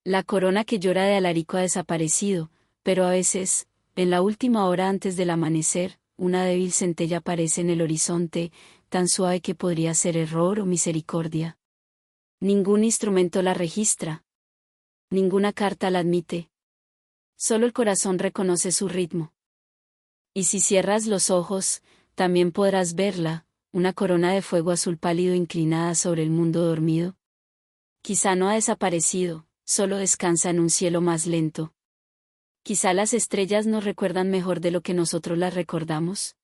La corona que llora de Alarico ha desaparecido, pero a veces, en la última hora antes del amanecer, una débil centella aparece en el horizonte, tan suave que podría ser error o misericordia. Ningún instrumento la registra. Ninguna carta la admite. Solo el corazón reconoce su ritmo. Y si cierras los ojos, también podrás verla, una corona de fuego azul pálido inclinada sobre el mundo dormido. Quizá no ha desaparecido, solo descansa en un cielo más lento. Quizá las estrellas nos recuerdan mejor de lo que nosotros las recordamos.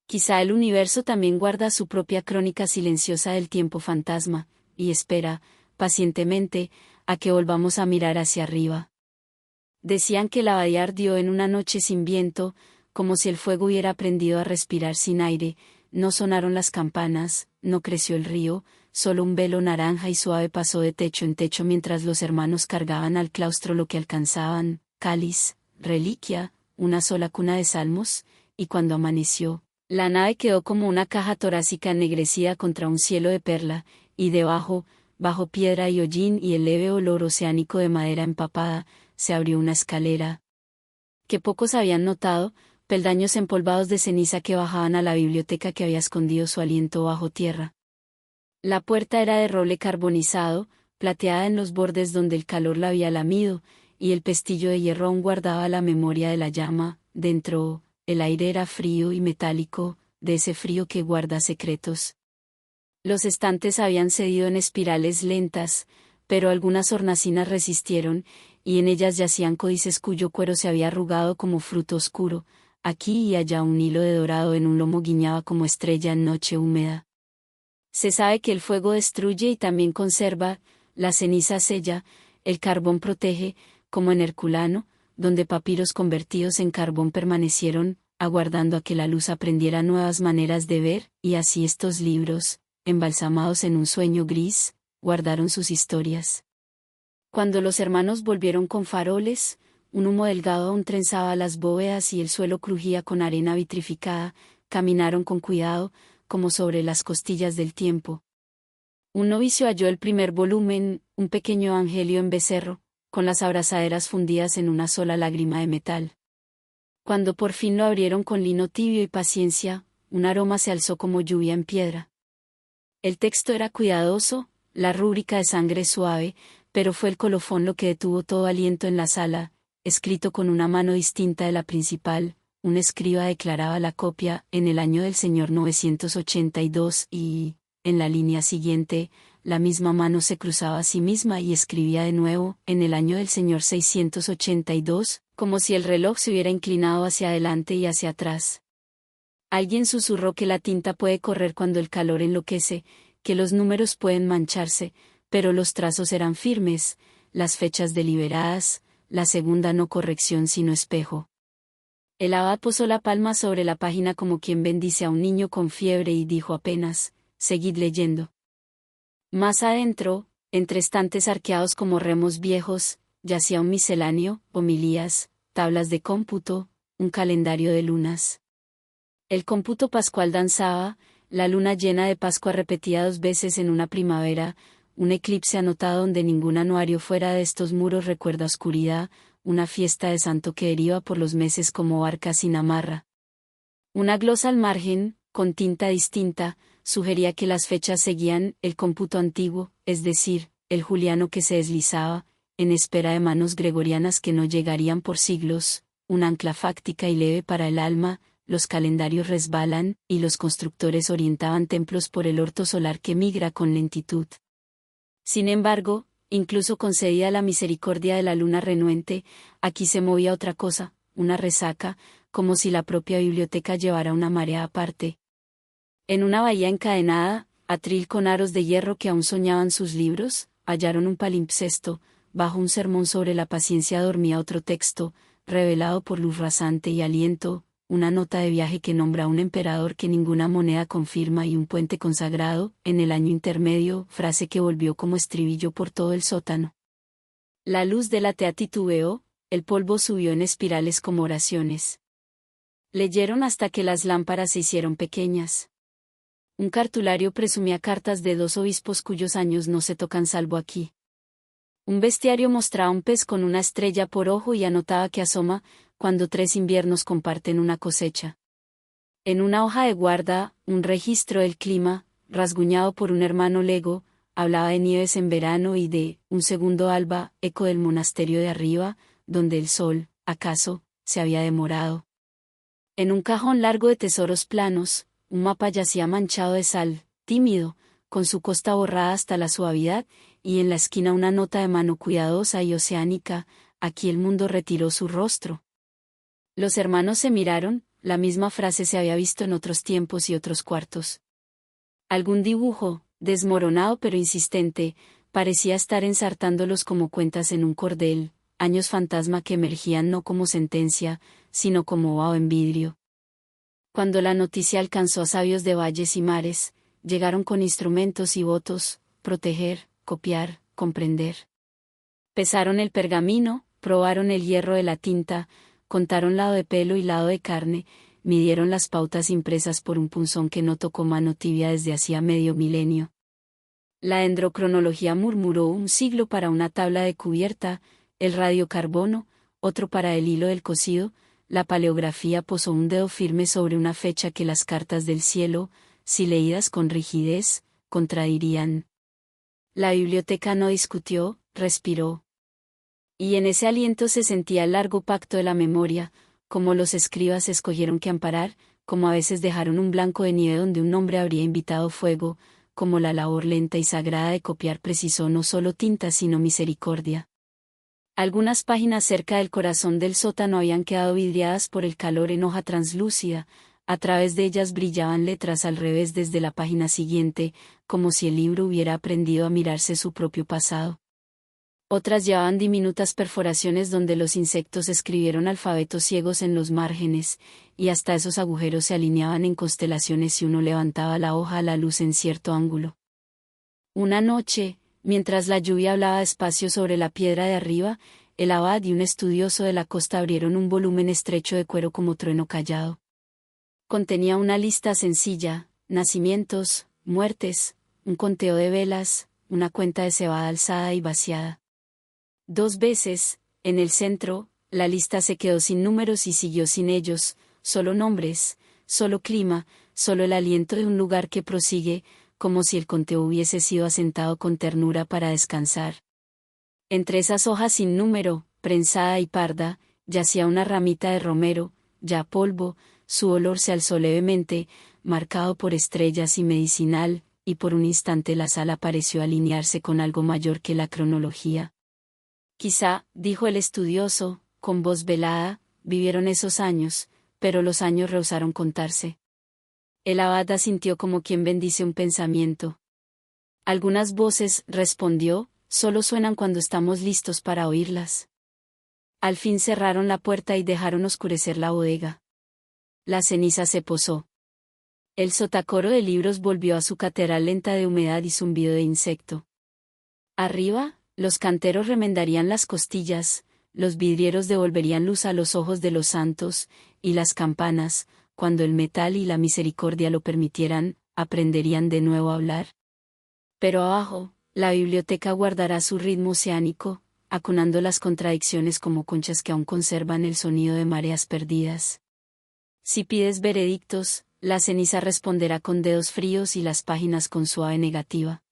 Quizá el universo también guarda su propia crónica silenciosa del tiempo fantasma, y espera, pacientemente, a que volvamos a mirar hacia arriba. Decían que la abadía ardió en una noche sin viento, como si el fuego hubiera aprendido a respirar sin aire. No sonaron las campanas, no creció el río, solo un velo naranja y suave pasó de techo en techo mientras los hermanos cargaban al claustro lo que alcanzaban, cáliz, reliquia, una sola cuna de salmos, y cuando amaneció, la nave quedó como una caja torácica ennegrecida contra un cielo de perla, y debajo, bajo piedra y hollín y el leve olor oceánico de madera empapada, se abrió una escalera que pocos habían notado, peldaños empolvados de ceniza que bajaban a la biblioteca que había escondido su aliento bajo tierra. La puerta era de roble carbonizado, plateada en los bordes donde el calor la había lamido, y el pestillo de hierro aún guardaba la memoria de la llama. Dentro, el aire era frío y metálico, de ese frío que guarda secretos. Los estantes habían cedido en espirales lentas, pero algunas hornacinas resistieron, y en ellas yacían códices cuyo cuero se había arrugado como fruto oscuro. Aquí y allá un hilo de dorado en un lomo guiñaba como estrella en noche húmeda. Se sabe que el fuego destruye y también conserva, la ceniza sella, el carbón protege, como en Herculano, donde papiros convertidos en carbón permanecieron, aguardando a que la luz aprendiera nuevas maneras de ver, y así estos libros, embalsamados en un sueño gris, guardaron sus historias. Cuando los hermanos volvieron con faroles, un humo delgado aún trenzaba las bóvedas y el suelo crujía con arena vitrificada, caminaron con cuidado, como sobre las costillas del tiempo. Un novicio halló el primer volumen, un pequeño evangelio en becerro, con las abrazaderas fundidas en una sola lágrima de metal. Cuando por fin lo abrieron con lino tibio y paciencia, un aroma se alzó como lluvia en piedra. El texto era cuidadoso, la rúbrica de sangre suave, pero fue el colofón lo que detuvo todo aliento en la sala, escrito con una mano distinta de la principal. Un escriba declaraba la copia en el año del Señor 982 y, en la línea siguiente, la misma mano se cruzaba a sí misma y escribía de nuevo, en el año del Señor 682, como si el reloj se hubiera inclinado hacia adelante y hacia atrás. Alguien susurró que la tinta puede correr cuando el calor enloquece, que los números pueden mancharse, pero los trazos eran firmes, las fechas deliberadas, la segunda no corrección sino espejo. El abad posó la palma sobre la página como quien bendice a un niño con fiebre y dijo apenas, «Seguid leyendo». Más adentro, entre estantes arqueados como remos viejos, yacía un misceláneo, homilías, tablas de cómputo, un calendario de lunas. El cómputo pascual danzaba, la luna llena de Pascua repetida 2 veces en una primavera, un eclipse anotado donde ningún anuario fuera de estos muros recuerda oscuridad, una fiesta de santo que deriva por los meses como barca sin amarra. Una glosa al margen, con tinta distinta, sugería que las fechas seguían el cómputo antiguo, es decir, el juliano que se deslizaba, en espera de manos gregorianas que no llegarían por siglos, un ancla fáctica y leve para el alma, los calendarios resbalan, y los constructores orientaban templos por el orto solar que migra con lentitud. Sin embargo, incluso concedida la misericordia de la luna renuente, aquí se movía otra cosa, una resaca, como si la propia biblioteca llevara una marea aparte. En una bahía encadenada, atril con aros de hierro que aún soñaban sus libros, hallaron un palimpsesto, bajo un sermón sobre la paciencia dormía otro texto, revelado por luz rasante y aliento, una nota de viaje que nombra a un emperador que ninguna moneda confirma y un puente consagrado, en el año intermedio, frase que volvió como estribillo por todo el sótano. La luz de la tea titubeó, el polvo subió en espirales como oraciones. Leyeron hasta que las lámparas se hicieron pequeñas. Un cartulario presumía cartas de 2 obispos cuyos años no se tocan salvo aquí. Un bestiario mostraba un pez con una estrella por ojo y anotaba que asoma, cuando 3 inviernos comparten una cosecha. En una hoja de guarda, un registro del clima, rasguñado por un hermano lego, hablaba de nieves en verano y de, un segundo alba, eco del monasterio de arriba, donde el sol, acaso, se había demorado. En un cajón largo de tesoros planos, un mapa yacía manchado de sal, tímido, con su costa borrada hasta la suavidad, y en la esquina una nota de mano cuidadosa y oceánica, aquí el mundo retiró su rostro. Los hermanos se miraron, la misma frase se había visto en otros tiempos y otros cuartos. Algún dibujo, desmoronado pero insistente, parecía estar ensartándolos como cuentas en un cordel, años fantasma que emergían no como sentencia, sino como vaho en vidrio. Cuando la noticia alcanzó a sabios de valles y mares, llegaron con instrumentos y votos, proteger, copiar, comprender. Pesaron el pergamino, probaron el hierro de la tinta, contaron lado de pelo y lado de carne, midieron las pautas impresas por un punzón que no tocó mano tibia desde hacía medio milenio. La dendrocronología murmuró un siglo para una tabla de cubierta, el radiocarbono, otro para el hilo del cosido, la paleografía posó un dedo firme sobre una fecha que las cartas del cielo, si leídas con rigidez, contradirían. La biblioteca no discutió, respiró. Y en ese aliento se sentía el largo pacto de la memoria, como los escribas escogieron que amparar, como a veces dejaron un blanco de nieve donde un nombre habría invitado fuego, como la labor lenta y sagrada de copiar precisó no solo tinta sino misericordia. Algunas páginas cerca del corazón del sótano habían quedado vidriadas por el calor en hoja translúcida, a través de ellas brillaban letras al revés desde la página siguiente, como si el libro hubiera aprendido a mirarse su propio pasado. Otras llevaban diminutas perforaciones donde los insectos escribieron alfabetos ciegos en los márgenes, y hasta esos agujeros se alineaban en constelaciones si uno levantaba la hoja a la luz en cierto ángulo. Una noche, mientras la lluvia hablaba despacio sobre la piedra de arriba, el abad y un estudioso de la costa abrieron un volumen estrecho de cuero como trueno callado. Contenía una lista sencilla, nacimientos, muertes, un conteo de velas, una cuenta de cebada alzada y vaciada. 2 veces, en el centro, la lista se quedó sin números y siguió sin ellos, solo nombres, solo clima, solo el aliento de un lugar que prosigue, como si el conteo hubiese sido asentado con ternura para descansar. Entre esas hojas sin número, prensada y parda, yacía una ramita de romero, ya polvo, su olor se alzó levemente, marcado por estrellas y medicinal, y por un instante la sala pareció alinearse con algo mayor que la cronología. Quizá, dijo el estudioso, con voz velada, vivieron esos años, pero los años rehusaron contarse. El abad asintió como quien bendice un pensamiento. Algunas voces, respondió, solo suenan cuando estamos listos para oírlas. Al fin cerraron la puerta y dejaron oscurecer la bodega. La ceniza se posó. El sotacoro de libros volvió a su catedral lenta de humedad y zumbido de insecto. Arriba, los canteros remendarían las costillas, los vidrieros devolverían luz a los ojos de los santos, y las campanas, cuando el metal y la misericordia lo permitieran, aprenderían de nuevo a hablar. Pero abajo, la biblioteca guardará su ritmo oceánico, acunando las contradicciones como conchas que aún conservan el sonido de mareas perdidas. Si pides veredictos, la ceniza responderá con dedos fríos y las páginas con suave negativa.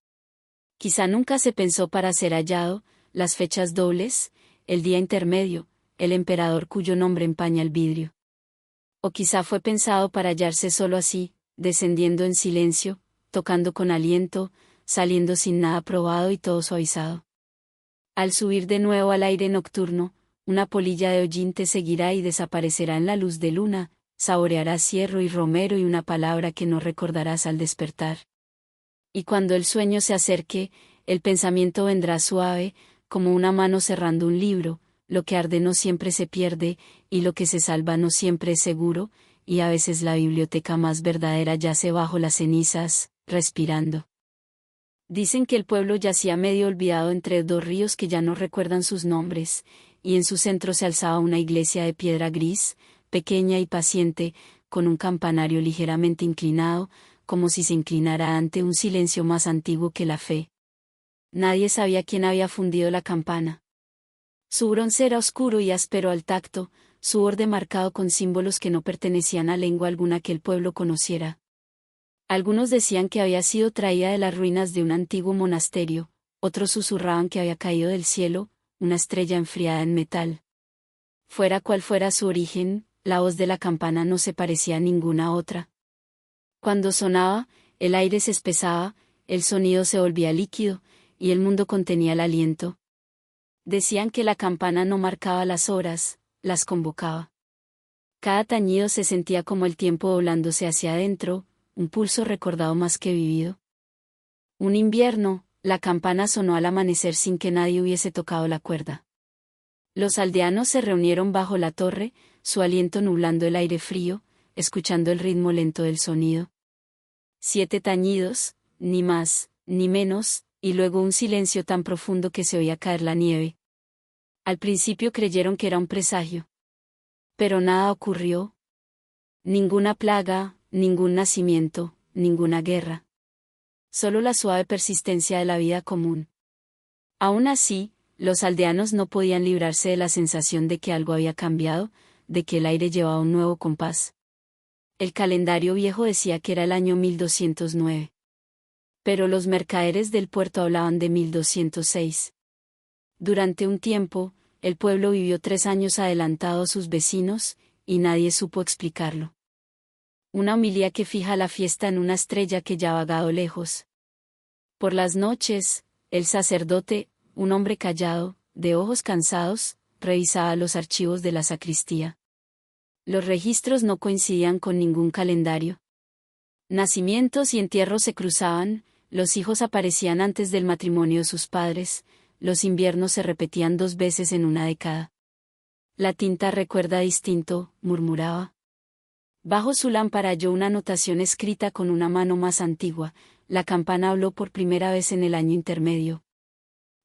Quizá nunca se pensó para ser hallado, las fechas dobles, el día intermedio, el emperador cuyo nombre empaña el vidrio. O quizá fue pensado para hallarse solo así, descendiendo en silencio, tocando con aliento, saliendo sin nada probado y todo suavizado. Al subir de nuevo al aire nocturno, una polilla de hollín te seguirá y desaparecerá en la luz de luna, saborearás cierro y romero y una palabra que no recordarás al despertar. Y cuando el sueño se acerque, el pensamiento vendrá suave, como una mano cerrando un libro, lo que arde no siempre se pierde, y lo que se salva no siempre es seguro, y a veces la biblioteca más verdadera yace bajo las cenizas, respirando. Dicen que el pueblo yacía medio olvidado entre dos ríos que ya no recuerdan sus nombres, y en su centro se alzaba una iglesia de piedra gris, pequeña y paciente, con un campanario ligeramente inclinado, como si se inclinara ante un silencio más antiguo que la fe. Nadie sabía quién había fundido la campana. Su bronce era oscuro y áspero al tacto, su borde marcado con símbolos que no pertenecían a lengua alguna que el pueblo conociera. Algunos decían que había sido traída de las ruinas de un antiguo monasterio, otros susurraban que había caído del cielo, una estrella enfriada en metal. Fuera cual fuera su origen, la voz de la campana no se parecía a ninguna otra. Cuando sonaba, el aire se espesaba, el sonido se volvía líquido, y el mundo contenía el aliento. Decían que la campana no marcaba las horas, las convocaba. Cada tañido se sentía como el tiempo doblándose hacia adentro, un pulso recordado más que vivido. Un invierno, la campana sonó al amanecer sin que nadie hubiese tocado la cuerda. Los aldeanos se reunieron bajo la torre, su aliento nublando el aire frío, escuchando el ritmo lento del sonido. 7 tañidos, ni más, ni menos, y luego un silencio tan profundo que se oía caer la nieve. Al principio creyeron que era un presagio. Pero nada ocurrió. Ninguna plaga, ningún nacimiento, ninguna guerra. Solo la suave persistencia de la vida común. Aún así, los aldeanos no podían librarse de la sensación de que algo había cambiado, de que el aire llevaba un nuevo compás. El calendario viejo decía que era el año 1209. Pero los mercaderes del puerto hablaban de 1206. Durante un tiempo, el pueblo vivió 3 años adelantado a sus vecinos, y nadie supo explicarlo. Una homilía que fija la fiesta en una estrella que ya ha vagado lejos. Por las noches, el sacerdote, un hombre callado, de ojos cansados, revisaba los archivos de la sacristía. Los registros no coincidían con ningún calendario. Nacimientos y entierros se cruzaban, los hijos aparecían antes del matrimonio de sus padres, los inviernos se repetían 2 veces en una década. La tinta recuerda distinto, murmuraba. Bajo su lámpara halló una anotación escrita con una mano más antigua, la campana habló por primera vez en el año intermedio.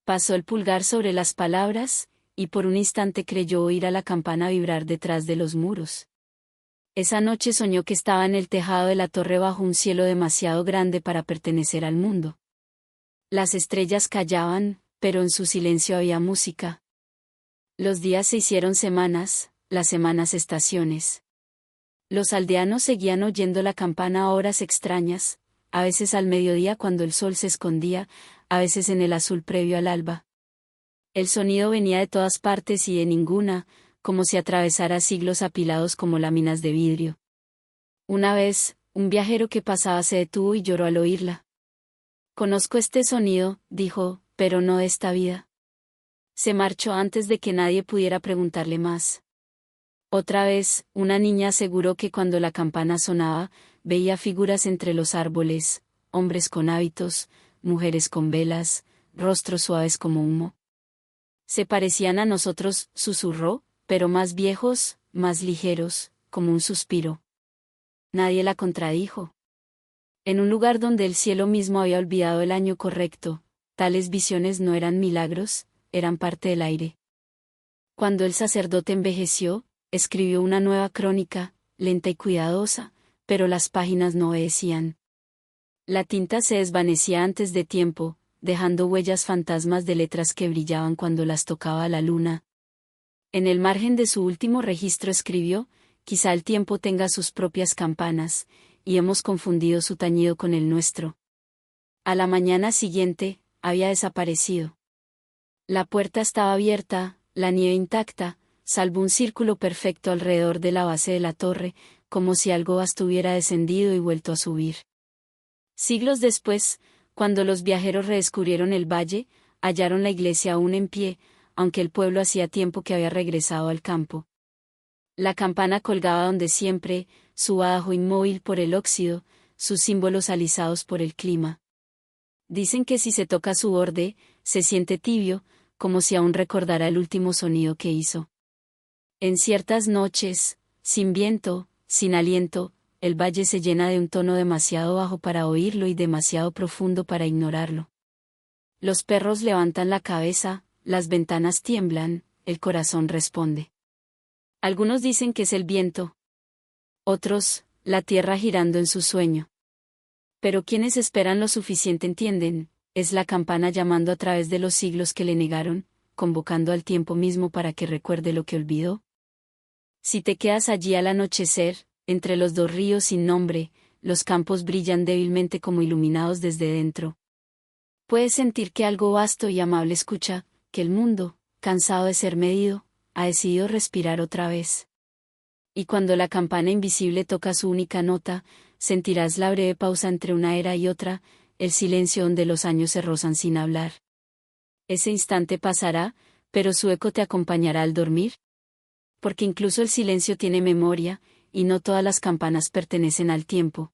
Pasó el pulgar sobre las palabras, y por un instante creyó oír a la campana vibrar detrás de los muros. Esa noche soñó que estaba en el tejado de la torre bajo un cielo demasiado grande para pertenecer al mundo. Las estrellas callaban, pero en su silencio había música. Los días se hicieron semanas, las semanas estaciones. Los aldeanos seguían oyendo la campana a horas extrañas, a veces al mediodía cuando el sol se escondía, a veces en el azul previo al alba. El sonido venía de todas partes y de ninguna, como si atravesara siglos apilados como láminas de vidrio. Una vez, un viajero que pasaba se detuvo y lloró al oírla. Conozco este sonido, dijo, pero no de esta vida. Se marchó antes de que nadie pudiera preguntarle más. Otra vez, una niña aseguró que cuando la campana sonaba, veía figuras entre los árboles, hombres con hábitos, mujeres con velas, rostros suaves como humo. Se parecían a nosotros, susurró, pero más viejos, más ligeros, como un suspiro. Nadie la contradijo. En un lugar donde el cielo mismo había olvidado el año correcto, tales visiones no eran milagros, eran parte del aire. Cuando el sacerdote envejeció, escribió una nueva crónica, lenta y cuidadosa, pero las páginas no obedecían. La tinta se desvanecía antes de tiempo, dejando huellas fantasmas de letras que brillaban cuando las tocaba la luna. En el margen de su último registro escribió, quizá el tiempo tenga sus propias campanas, y hemos confundido su tañido con el nuestro. A la mañana siguiente, había desaparecido. La puerta estaba abierta, la nieve intacta, salvo un círculo perfecto alrededor de la base de la torre, como si algo vasto hubiera descendido y vuelto a subir. Siglos después, cuando los viajeros redescubrieron el valle, hallaron la iglesia aún en pie, aunque el pueblo hacía tiempo que había regresado al campo. La campana colgaba donde siempre, su badajo inmóvil por el óxido, sus símbolos alisados por el clima. Dicen que si se toca su borde, se siente tibio, como si aún recordara el último sonido que hizo. En ciertas noches, sin viento, sin aliento, el valle se llena de un tono demasiado bajo para oírlo y demasiado profundo para ignorarlo. Los perros levantan la cabeza, las ventanas tiemblan, el corazón responde. Algunos dicen que es el viento. Otros, la tierra girando en su sueño. Pero quienes esperan lo suficiente entienden, es la campana llamando a través de los siglos que le negaron, convocando al tiempo mismo para que recuerde lo que olvidó. Si te quedas allí al anochecer, entre los dos ríos sin nombre, los campos brillan débilmente como iluminados desde dentro. Puedes sentir que algo vasto y amable escucha, que el mundo, cansado de ser medido, ha decidido respirar otra vez. Y cuando la campana invisible toca su única nota, sentirás la breve pausa entre una era y otra, el silencio donde los años se rozan sin hablar. Ese instante pasará, pero su eco te acompañará al dormir. Porque incluso el silencio tiene memoria, y no todas las campanas pertenecen al tiempo.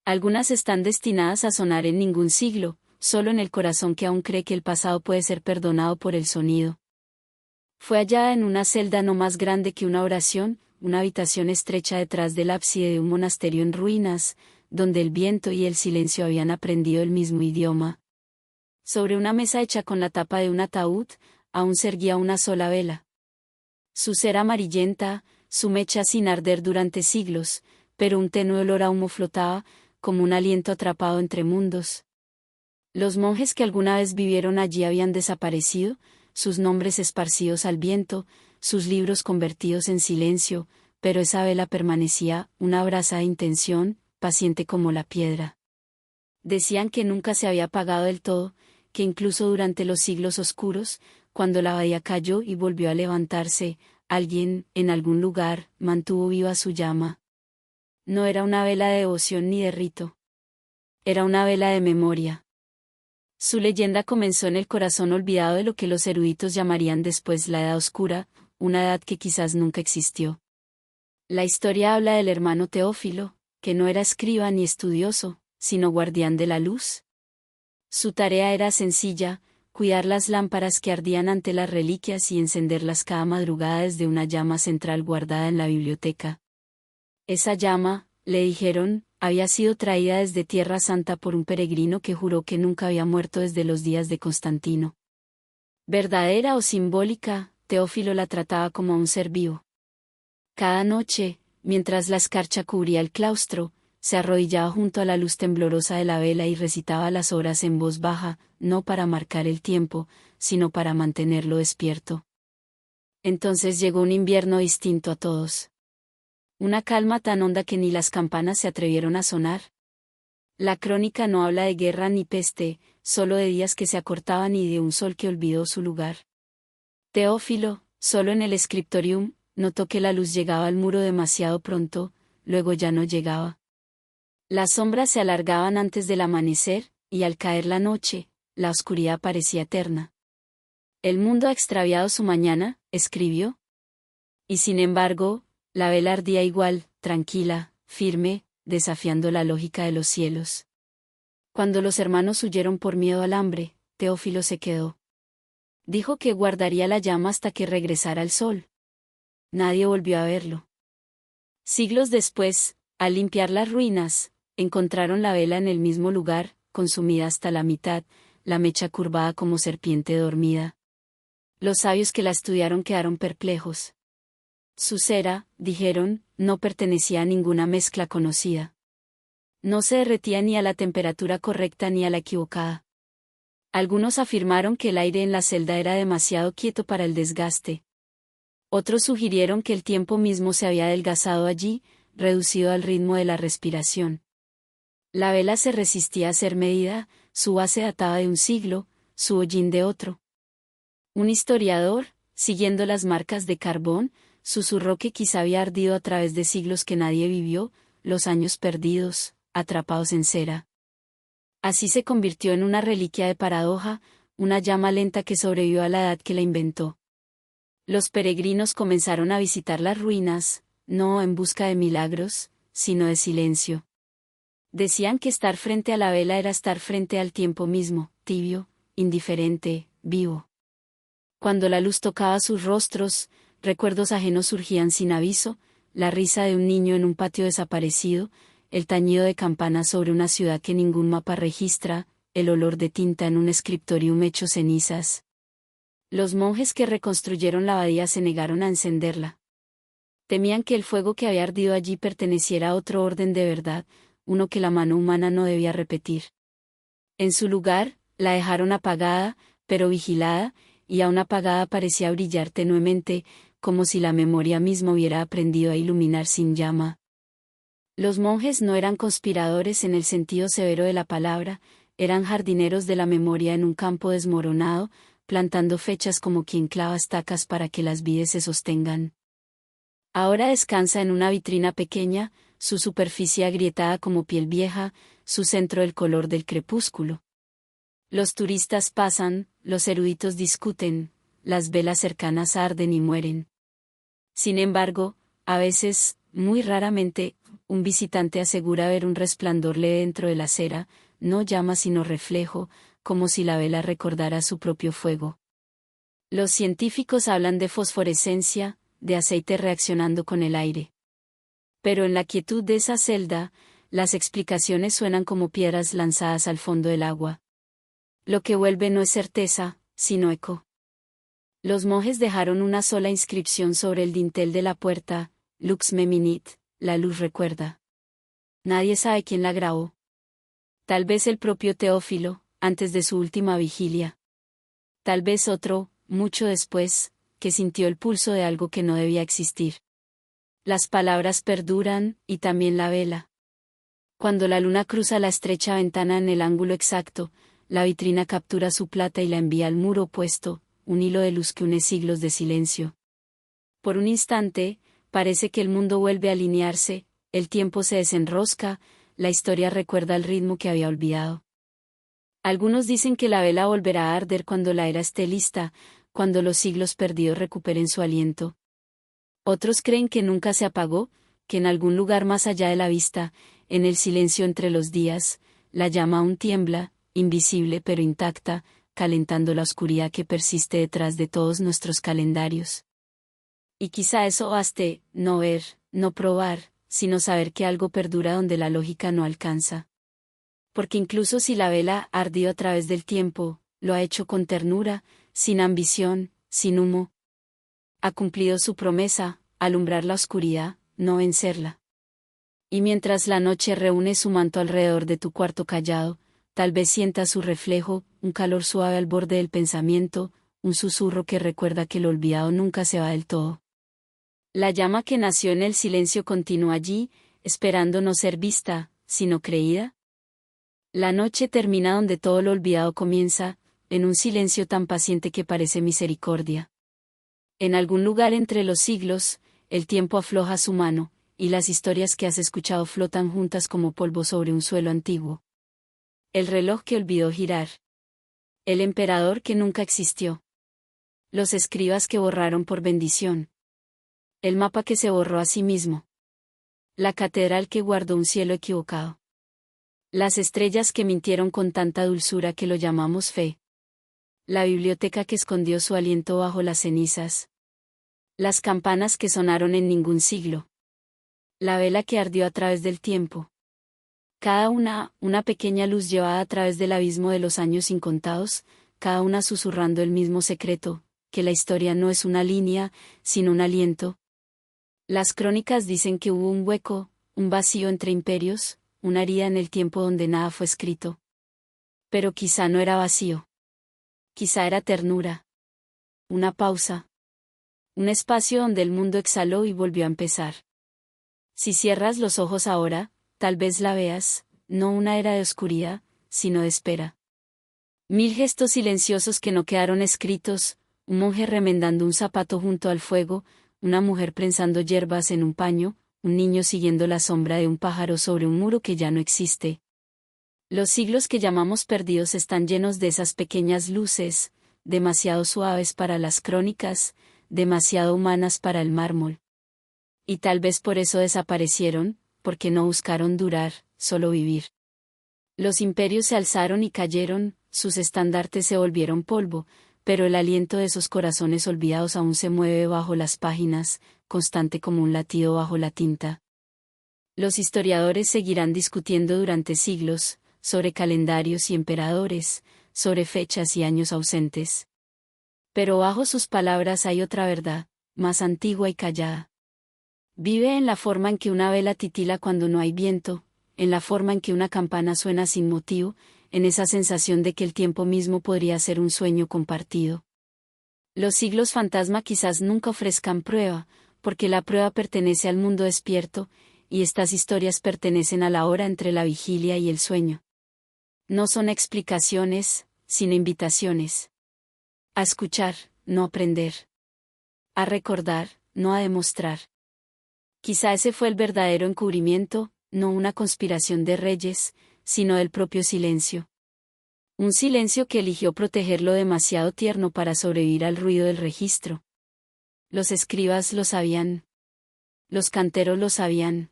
Algunas están destinadas a sonar en ningún siglo, solo en el corazón que aún cree que el pasado puede ser perdonado por el sonido. Fue hallada en una celda no más grande que una oración, una habitación estrecha detrás del ábside de un monasterio en ruinas, donde el viento y el silencio habían aprendido el mismo idioma. Sobre una mesa hecha con la tapa de un ataúd, aún se erguía una sola vela. Su cera amarillenta, su mecha sin arder durante siglos, pero un tenue olor a humo flotaba, como un aliento atrapado entre mundos. Los monjes que alguna vez vivieron allí habían desaparecido, sus nombres esparcidos al viento, sus libros convertidos en silencio, pero esa vela permanecía, una brasa de intención, paciente como la piedra. Decían que nunca se había apagado del todo, que incluso durante los siglos oscuros, cuando la abadía cayó y volvió a levantarse, alguien, en algún lugar, mantuvo viva su llama. No era una vela de devoción ni de rito. Era una vela de memoria. Su leyenda comenzó en el corazón olvidado de lo que los eruditos llamarían después la Edad Oscura, una edad que quizás nunca existió. La historia habla del hermano Teófilo, que no era escriba ni estudioso, sino guardián de la luz. Su tarea era sencilla, cuidar las lámparas que ardían ante las reliquias y encenderlas cada madrugada desde una llama central guardada en la biblioteca. Esa llama, le dijeron, había sido traída desde Tierra Santa por un peregrino que juró que nunca había muerto desde los días de Constantino. Verdadera o simbólica, Teófilo la trataba como a un ser vivo. Cada noche, mientras la escarcha cubría el claustro, se arrodillaba junto a la luz temblorosa de la vela y recitaba las horas en voz baja, no para marcar el tiempo, sino para mantenerlo despierto. Entonces llegó un invierno distinto a todos. Una calma tan honda que ni las campanas se atrevieron a sonar. La crónica no habla de guerra ni peste, solo de días que se acortaban y de un sol que olvidó su lugar. Teófilo, solo en el scriptorium, notó que la luz llegaba al muro demasiado pronto, luego ya no llegaba. Las sombras se alargaban antes del amanecer, y al caer la noche, la oscuridad parecía eterna. El mundo ha extraviado su mañana, escribió. Y sin embargo, la vela ardía igual, tranquila, firme, desafiando la lógica de los cielos. Cuando los hermanos huyeron por miedo al hambre, Teófilo se quedó. Dijo que guardaría la llama hasta que regresara el sol. Nadie volvió a verlo. Siglos después, al limpiar las ruinas, encontraron la vela en el mismo lugar, consumida hasta la mitad, la mecha curvada como serpiente dormida. Los sabios que la estudiaron quedaron perplejos. Su cera, dijeron, no pertenecía a ninguna mezcla conocida. No se derretía ni a la temperatura correcta ni a la equivocada. Algunos afirmaron que el aire en la celda era demasiado quieto para el desgaste. Otros sugirieron que el tiempo mismo se había adelgazado allí, reducido al ritmo de la respiración. La vela se resistía a ser medida, su base databa de un siglo, su hollín de otro. Un historiador, siguiendo las marcas de carbón, susurró que quizá había ardido a través de siglos que nadie vivió, los años perdidos, atrapados en cera. Así se convirtió en una reliquia de paradoja, una llama lenta que sobrevivió a la edad que la inventó. Los peregrinos comenzaron a visitar las ruinas, no en busca de milagros, sino de silencio. Decían que estar frente a la vela era estar frente al tiempo mismo, tibio, indiferente, vivo. Cuando la luz tocaba sus rostros, recuerdos ajenos surgían sin aviso, la risa de un niño en un patio desaparecido, el tañido de campanas sobre una ciudad que ningún mapa registra, el olor de tinta en un scriptorium hecho cenizas. Los monjes que reconstruyeron la abadía se negaron a encenderla. Temían que el fuego que había ardido allí perteneciera a otro orden de verdad, uno que la mano humana no debía repetir. En su lugar, la dejaron apagada, pero vigilada, y aún apagada parecía brillar tenuemente, como si la memoria misma hubiera aprendido a iluminar sin llama. Los monjes no eran conspiradores en el sentido severo de la palabra, eran jardineros de la memoria en un campo desmoronado, plantando fechas como quien clava estacas para que las vides se sostengan. Ahora descansa en una vitrina pequeña, su superficie agrietada como piel vieja, su centro el color del crepúsculo. Los turistas pasan, los eruditos discuten, las velas cercanas arden y mueren. Sin embargo, a veces, muy raramente, un visitante asegura ver un resplandor leve dentro de la cera, no llama sino reflejo, como si la vela recordara su propio fuego. Los científicos hablan de fosforescencia, de aceite reaccionando con el aire. Pero en la quietud de esa celda, las explicaciones suenan como piedras lanzadas al fondo del agua. Lo que vuelve no es certeza, sino eco. Los monjes dejaron una sola inscripción sobre el dintel de la puerta, Lux meminit, la luz recuerda. Nadie sabe quién la grabó. Tal vez el propio Teófilo, antes de su última vigilia. Tal vez otro, mucho después, que sintió el pulso de algo que no debía existir. Las palabras perduran, y también la vela. Cuando la luna cruza la estrecha ventana en el ángulo exacto, la vitrina captura su plata y la envía al muro opuesto, un hilo de luz que une siglos de silencio. Por un instante, parece que el mundo vuelve a alinearse, el tiempo se desenrosca, la historia recuerda el ritmo que había olvidado. Algunos dicen que la vela volverá a arder cuando la era esté lista, cuando los siglos perdidos recuperen su aliento. Otros creen que nunca se apagó, que en algún lugar más allá de la vista, en el silencio entre los días, la llama aún tiembla, invisible pero intacta, calentando la oscuridad que persiste detrás de todos nuestros calendarios. Y quizá eso baste, no ver, no probar, sino saber que algo perdura donde la lógica no alcanza. Porque incluso si la vela ha ardido a través del tiempo, lo ha hecho con ternura, sin ambición, sin humo. Ha cumplido su promesa, alumbrar la oscuridad, no vencerla. Y mientras la noche reúne su manto alrededor de tu cuarto callado, tal vez sientas su reflejo, un calor suave al borde del pensamiento, un susurro que recuerda que lo olvidado nunca se va del todo. La llama que nació en el silencio continúa allí, esperando no ser vista, sino creída. La noche termina donde todo lo olvidado comienza, en un silencio tan paciente que parece misericordia. En algún lugar entre los siglos, el tiempo afloja su mano, y las historias que has escuchado flotan juntas como polvo sobre un suelo antiguo. El reloj que olvidó girar. El emperador que nunca existió. Los escribas que borraron por bendición. El mapa que se borró a sí mismo. La catedral que guardó un cielo equivocado. Las estrellas que mintieron con tanta dulzura que lo llamamos fe. La biblioteca que escondió su aliento bajo las cenizas. Las campanas que sonaron en ningún siglo. La vela que ardió a través del tiempo. Cada una pequeña luz llevada a través del abismo de los años incontados, cada una susurrando el mismo secreto, que la historia no es una línea, sino un aliento. Las crónicas dicen que hubo un hueco, un vacío entre imperios, una herida en el tiempo donde nada fue escrito. Pero quizá no era vacío. Quizá era ternura. Una pausa. Un espacio donde el mundo exhaló y volvió a empezar. Si cierras los ojos ahora, tal vez la veas, no una era de oscuridad, sino de espera. Mil gestos silenciosos que no quedaron escritos, un monje remendando un zapato junto al fuego, una mujer prensando hierbas en un paño, un niño siguiendo la sombra de un pájaro sobre un muro que ya no existe. Los siglos que llamamos perdidos están llenos de esas pequeñas luces, demasiado suaves para las crónicas, demasiado humanas para el mármol. Y tal vez por eso desaparecieron, porque no buscaron durar, solo vivir. Los imperios se alzaron y cayeron, sus estandartes se volvieron polvo, pero el aliento de esos corazones olvidados aún se mueve bajo las páginas, constante como un latido bajo la tinta. Los historiadores seguirán discutiendo durante siglos, sobre calendarios y emperadores, sobre fechas y años ausentes. Pero bajo sus palabras hay otra verdad, más antigua y callada. Vive en la forma en que una vela titila cuando no hay viento, en la forma en que una campana suena sin motivo, en esa sensación de que el tiempo mismo podría ser un sueño compartido. Los siglos fantasma quizás nunca ofrezcan prueba, porque la prueba pertenece al mundo despierto, y estas historias pertenecen a la hora entre la vigilia y el sueño. No son explicaciones, sino invitaciones. A escuchar, no aprender. A recordar, no a demostrar. Quizá ese fue el verdadero encubrimiento, no una conspiración de reyes, sino del propio silencio. Un silencio que eligió protegerlo demasiado tierno para sobrevivir al ruido del registro. Los escribas lo sabían. Los canteros lo sabían.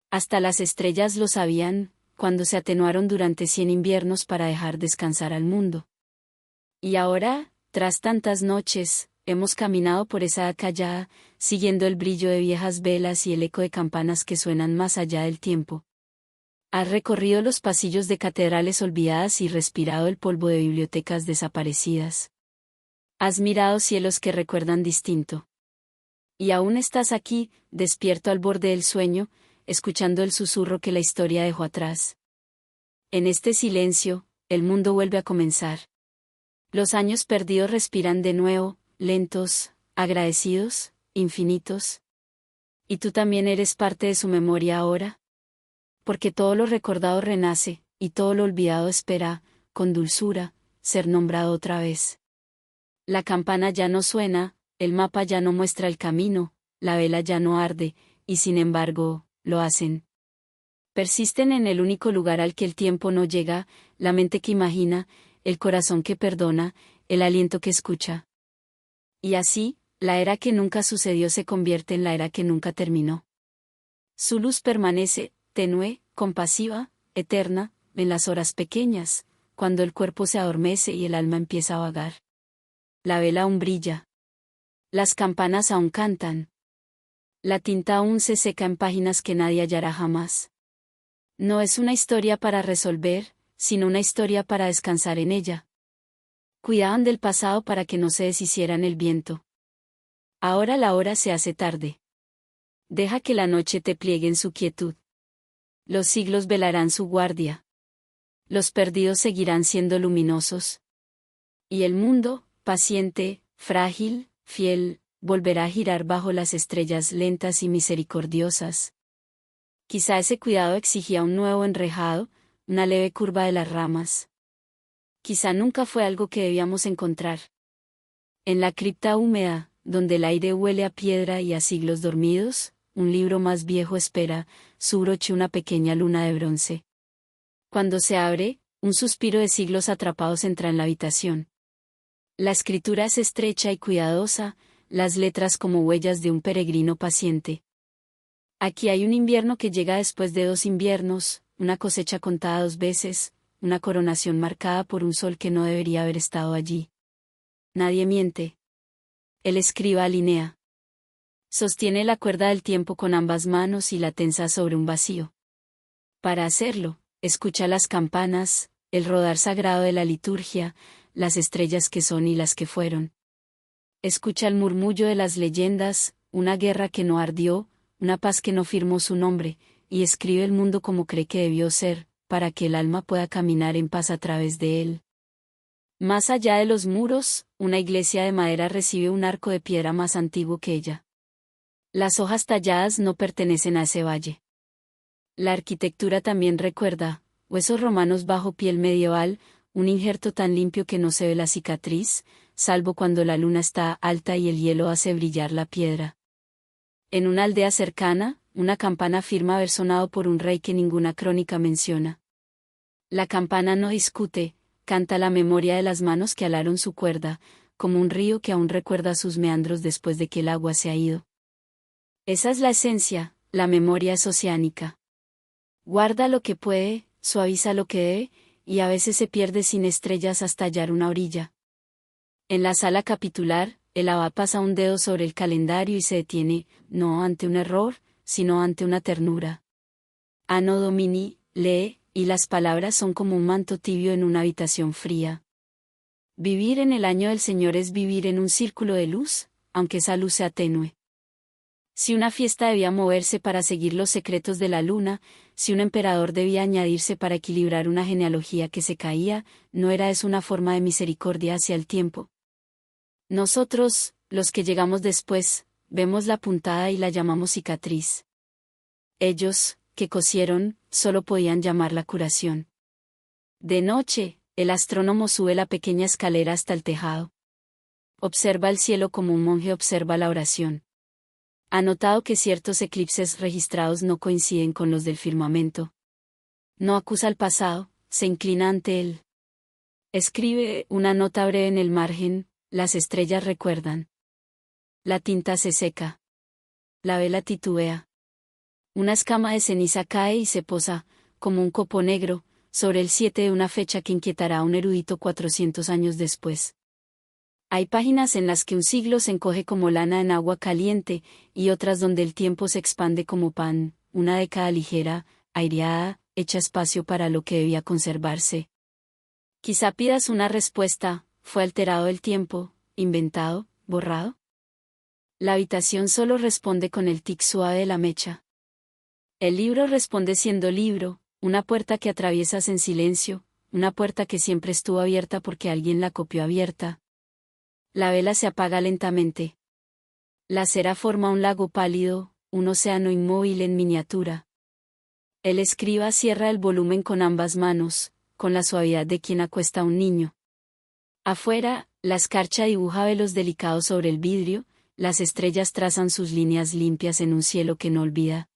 Hasta las estrellas lo sabían, cuando se atenuaron durante 100 inviernos para dejar descansar al mundo. Y ahora, tras tantas noches, hemos caminado por esa callada, siguiendo el brillo de viejas velas y el eco de campanas que suenan más allá del tiempo. Has recorrido los pasillos de catedrales olvidadas y respirado el polvo de bibliotecas desaparecidas. Has mirado cielos que recuerdan distinto. Y aún estás aquí, despierto al borde del sueño, escuchando el susurro que la historia dejó atrás. En este silencio, el mundo vuelve a comenzar. Los años perdidos respiran de nuevo, lentos, agradecidos, infinitos. ¿Y tú también eres parte de su memoria ahora? Porque todo lo recordado renace, y todo lo olvidado espera, con dulzura, ser nombrado otra vez. La campana ya no suena, el mapa ya no muestra el camino, la vela ya no arde, y sin embargo, lo hacen. Persisten en el único lugar al que el tiempo no llega, la mente que imagina, el corazón que perdona, el aliento que escucha. Y así, la era que nunca sucedió se convierte en la era que nunca terminó. Su luz permanece, tenue, compasiva, eterna, en las horas pequeñas, cuando el cuerpo se adormece y el alma empieza a vagar. La vela aún brilla. Las campanas aún cantan. La tinta aún se seca en páginas que nadie hallará jamás. No es una historia para resolver, sino una historia para descansar en ella. Cuidaban del pasado para que no se deshiciera en el viento. Ahora la hora se hace tarde. Deja que la noche te pliegue en su quietud. Los siglos velarán su guardia. Los perdidos seguirán siendo luminosos. Y el mundo, paciente, frágil, fiel, volverá a girar bajo las estrellas lentas y misericordiosas. Quizá ese cuidado exigía un nuevo enrejado, una leve curva de las ramas. Quizá nunca fue algo que debíamos encontrar. En la cripta húmeda, donde el aire huele a piedra y a siglos dormidos, un libro más viejo espera, su broche una pequeña luna de bronce. Cuando se abre, un suspiro de siglos atrapados entra en la habitación. La escritura es estrecha y cuidadosa, las letras como huellas de un peregrino paciente. Aquí hay un invierno que llega después de 2 inviernos, una cosecha contada 2 veces, una coronación marcada por un sol que no debería haber estado allí. Nadie miente. El escriba alinea. Sostiene la cuerda del tiempo con ambas manos y la tensa sobre un vacío. Para hacerlo, escucha las campanas, el rodar sagrado de la liturgia, las estrellas que son y las que fueron. Escucha el murmullo de las leyendas, una guerra que no ardió, una paz que no firmó su nombre, y escribe el mundo como cree que debió ser, para que el alma pueda caminar en paz a través de él. Más allá de los muros, una iglesia de madera recibe un arco de piedra más antiguo que ella. Las hojas talladas no pertenecen a ese valle. La arquitectura también recuerda, huesos romanos bajo piel medieval, un injerto tan limpio que no se ve la cicatriz, salvo cuando la luna está alta y el hielo hace brillar la piedra. En una aldea cercana, una campana afirma haber sonado por un rey que ninguna crónica menciona. La campana no discute, canta la memoria de las manos que alaron su cuerda, como un río que aún recuerda sus meandros después de que el agua se ha ido. Esa es la esencia, la memoria es oceánica. Guarda lo que puede, suaviza lo que debe, y a veces se pierde sin estrellas hasta hallar una orilla. En la sala capitular, el abad pasa un dedo sobre el calendario y se detiene, no ante un error, sino ante una ternura. Anno Domini, lee, y las palabras son como un manto tibio en una habitación fría. Vivir en el año del Señor es vivir en un círculo de luz, aunque esa luz sea tenue. Si una fiesta debía moverse para seguir los secretos de la luna, si un emperador debía añadirse para equilibrar una genealogía que se caía, ¿no era eso una forma de misericordia hacia el tiempo? Nosotros, los que llegamos después, vemos la puntada y la llamamos cicatriz. Ellos, que cosieron, solo podían llamarla curación. De noche, el astrónomo sube la pequeña escalera hasta el tejado. Observa el cielo como un monje observa la oración. Ha notado que ciertos eclipses registrados no coinciden con los del firmamento. No acusa al pasado, se inclina ante él. Escribe una nota breve en el margen, las estrellas recuerdan. La tinta se seca. La vela titubea. Una escama de ceniza cae y se posa, como un copo negro, sobre el 7 de una fecha que inquietará a un erudito 400 años después. Hay páginas en las que un siglo se encoge como lana en agua caliente, y otras donde el tiempo se expande como pan, una década ligera, aireada, echa espacio para lo que debía conservarse. Quizá pidas una respuesta, ¿fue alterado el tiempo, inventado, borrado? La habitación solo responde con el tic suave de la mecha. El libro responde siendo libro, una puerta que atraviesas en silencio, una puerta que siempre estuvo abierta porque alguien la copió abierta. La vela se apaga lentamente. La cera forma un lago pálido, un océano inmóvil en miniatura. El escriba cierra el volumen con ambas manos, con la suavidad de quien acuesta a un niño. Afuera, la escarcha dibuja velos delicados sobre el vidrio, las estrellas trazan sus líneas limpias en un cielo que no olvida.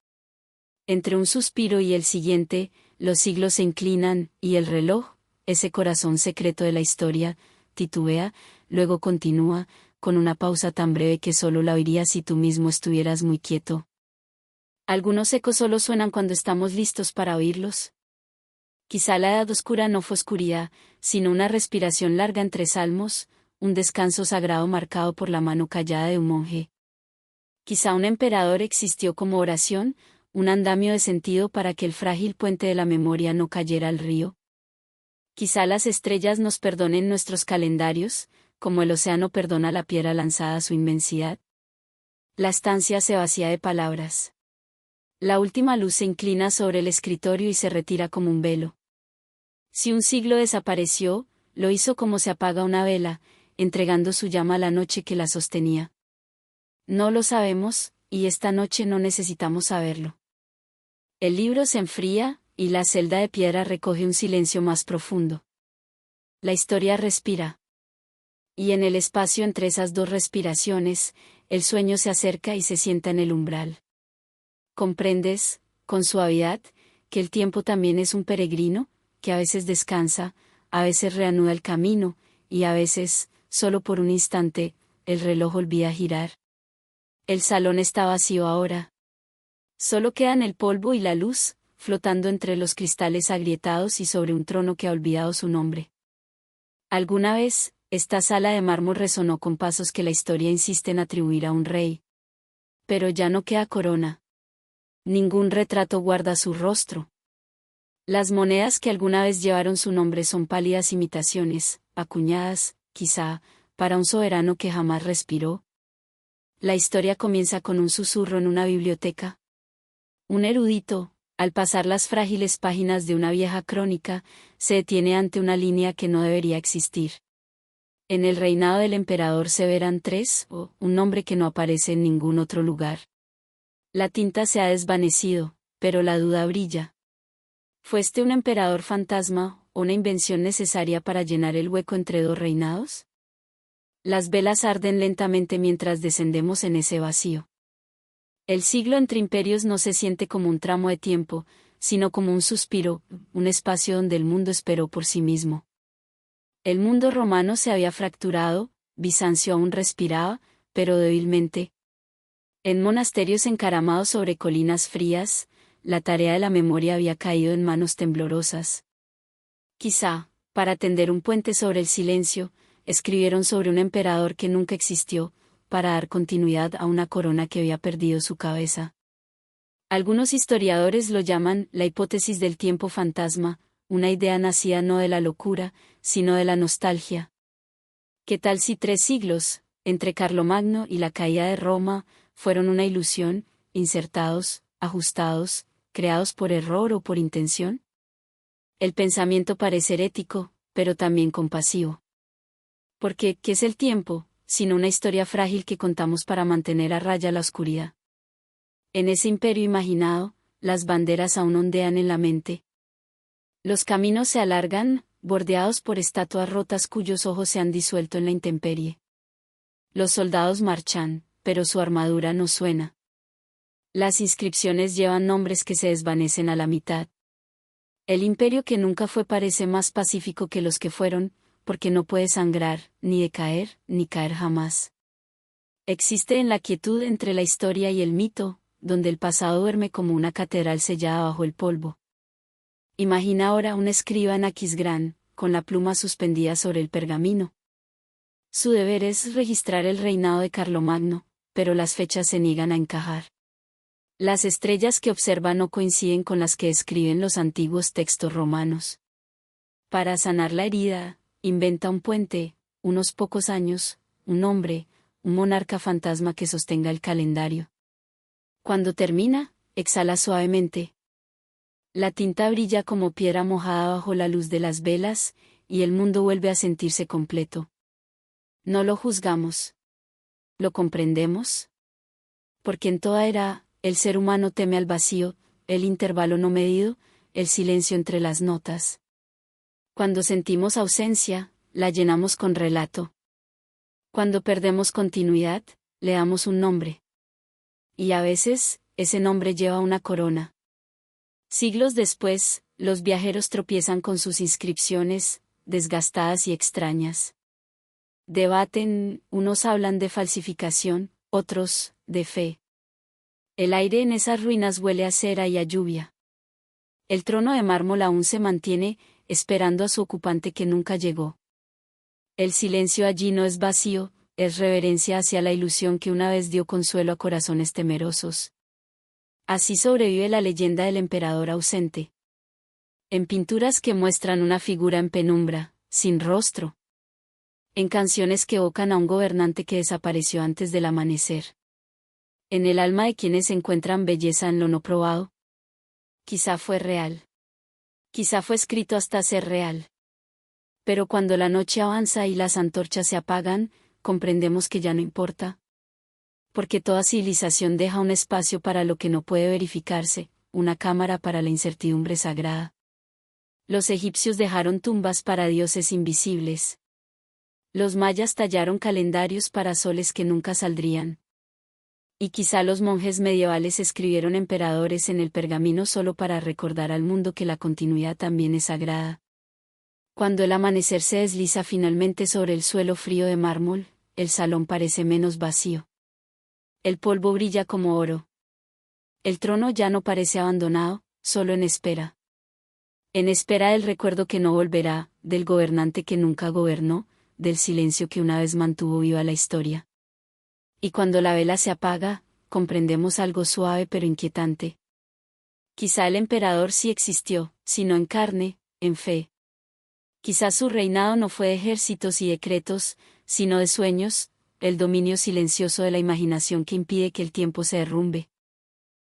Entre un suspiro y el siguiente, los siglos se inclinan, y el reloj, ese corazón secreto de la historia, titubea, luego continúa, con una pausa tan breve que solo la oirías si tú mismo estuvieras muy quieto. Algunos ecos solo suenan cuando estamos listos para oírlos. Quizá la edad oscura no fue oscuridad, sino una respiración larga entre salmos, un descanso sagrado marcado por la mano callada de un monje. Quizá un emperador existió como oración, un andamio de sentido para que el frágil puente de la memoria no cayera al río. Quizá las estrellas nos perdonen nuestros calendarios, como el océano perdona la piedra lanzada a su inmensidad. La estancia se vacía de palabras. La última luz se inclina sobre el escritorio y se retira como un velo. Si un siglo desapareció, lo hizo como se apaga una vela, entregando su llama a la noche que la sostenía. No lo sabemos, y esta noche no necesitamos saberlo. El libro se enfría, y la celda de piedra recoge un silencio más profundo. La historia respira. Y en el espacio entre esas dos respiraciones, el sueño se acerca y se sienta en el umbral. ¿Comprendes, con suavidad, que el tiempo también es un peregrino, que a veces descansa, a veces reanuda el camino, y a veces, solo por un instante, el reloj olvida girar? El salón está vacío ahora. Solo quedan el polvo y la luz, flotando entre los cristales agrietados y sobre un trono que ha olvidado su nombre. Alguna vez, esta sala de mármol resonó con pasos que la historia insiste en atribuir a un rey. Pero ya no queda corona. Ningún retrato guarda su rostro. Las monedas que alguna vez llevaron su nombre son pálidas imitaciones, acuñadas, quizá, para un soberano que jamás respiró. La historia comienza con un susurro en una biblioteca. Un erudito, al pasar las frágiles páginas de una vieja crónica, se detiene ante una línea que no debería existir. En el reinado del emperador Severan III, un nombre que no aparece en ningún otro lugar. La tinta se ha desvanecido, pero la duda brilla. ¿Fue este un emperador fantasma, una invención necesaria para llenar el hueco entre dos reinados? Las velas arden lentamente mientras descendemos en ese vacío. El siglo entre imperios no se siente como un tramo de tiempo, sino como un suspiro, un espacio donde el mundo esperó por sí mismo. El mundo romano se había fracturado, Bizancio aún respiraba, pero débilmente. En monasterios encaramados sobre colinas frías, la tarea de la memoria había caído en manos temblorosas. Quizá, para tender un puente sobre el silencio, escribieron sobre un emperador que nunca existió, para dar continuidad a una corona que había perdido su cabeza. Algunos historiadores lo llaman la hipótesis del tiempo fantasma, una idea nacida no de la locura, sino de la nostalgia. ¿Qué tal si 3 siglos, entre Carlomagno y la caída de Roma, fueron una ilusión, insertados, ajustados, creados por error o por intención? El pensamiento parece herético, pero también compasivo. Porque, ¿qué es el tiempo, sino una historia frágil que contamos para mantener a raya la oscuridad? En ese imperio imaginado, las banderas aún ondean en la mente. Los caminos se alargan, bordeados por estatuas rotas cuyos ojos se han disuelto en la intemperie. Los soldados marchan, pero su armadura no suena. Las inscripciones llevan nombres que se desvanecen a la mitad. El imperio que nunca fue parece más pacífico que los que fueron, porque no puede sangrar, ni decaer, ni caer jamás. Existe en la quietud entre la historia y el mito, donde el pasado duerme como una catedral sellada bajo el polvo. Imagina ahora un escriba en Aquisgrán, con la pluma suspendida sobre el pergamino. Su deber es registrar el reinado de Carlomagno, pero las fechas se niegan a encajar. Las estrellas que observa no coinciden con las que escriben los antiguos textos romanos. Para sanar la herida, inventa un puente, unos pocos años, un hombre, un monarca fantasma que sostenga el calendario. Cuando termina, exhala suavemente. La tinta brilla como piedra mojada bajo la luz de las velas, y el mundo vuelve a sentirse completo. No lo juzgamos. ¿Lo comprendemos? Porque en toda era, el ser humano teme al vacío, el intervalo no medido, el silencio entre las notas. Cuando sentimos ausencia, la llenamos con relato. Cuando perdemos continuidad, le damos un nombre. Y a veces, ese nombre lleva una corona. Siglos después, los viajeros tropiezan con sus inscripciones, desgastadas y extrañas. Debaten, unos hablan de falsificación, otros, de fe. El aire en esas ruinas huele a cera y a lluvia. El trono de mármol aún se mantiene, esperando a su ocupante que nunca llegó. El silencio allí no es vacío, es reverencia hacia la ilusión que una vez dio consuelo a corazones temerosos. Así sobrevive la leyenda del emperador ausente. En pinturas que muestran una figura en penumbra, sin rostro. En canciones que evocan a un gobernante que desapareció antes del amanecer. En el alma de quienes encuentran belleza en lo no probado. Quizá fue real. Quizá fue escrito hasta ser real. Pero cuando la noche avanza y las antorchas se apagan, comprendemos que ya no importa. Porque toda civilización deja un espacio para lo que no puede verificarse, una cámara para la incertidumbre sagrada. Los egipcios dejaron tumbas para dioses invisibles. Los mayas tallaron calendarios para soles que nunca saldrían. Y quizá los monjes medievales escribieron emperadores en el pergamino solo para recordar al mundo que la continuidad también es sagrada. Cuando el amanecer se desliza finalmente sobre el suelo frío de mármol, el salón parece menos vacío. El polvo brilla como oro. El trono ya no parece abandonado, solo en espera. En espera del recuerdo que no volverá, del gobernante que nunca gobernó, del silencio que una vez mantuvo viva la historia. Y cuando la vela se apaga, comprendemos algo suave pero inquietante. Quizá el emperador sí existió, sino en carne, en fe. Quizá su reinado no fue de ejércitos y decretos, sino de sueños, el dominio silencioso de la imaginación que impide que el tiempo se derrumbe.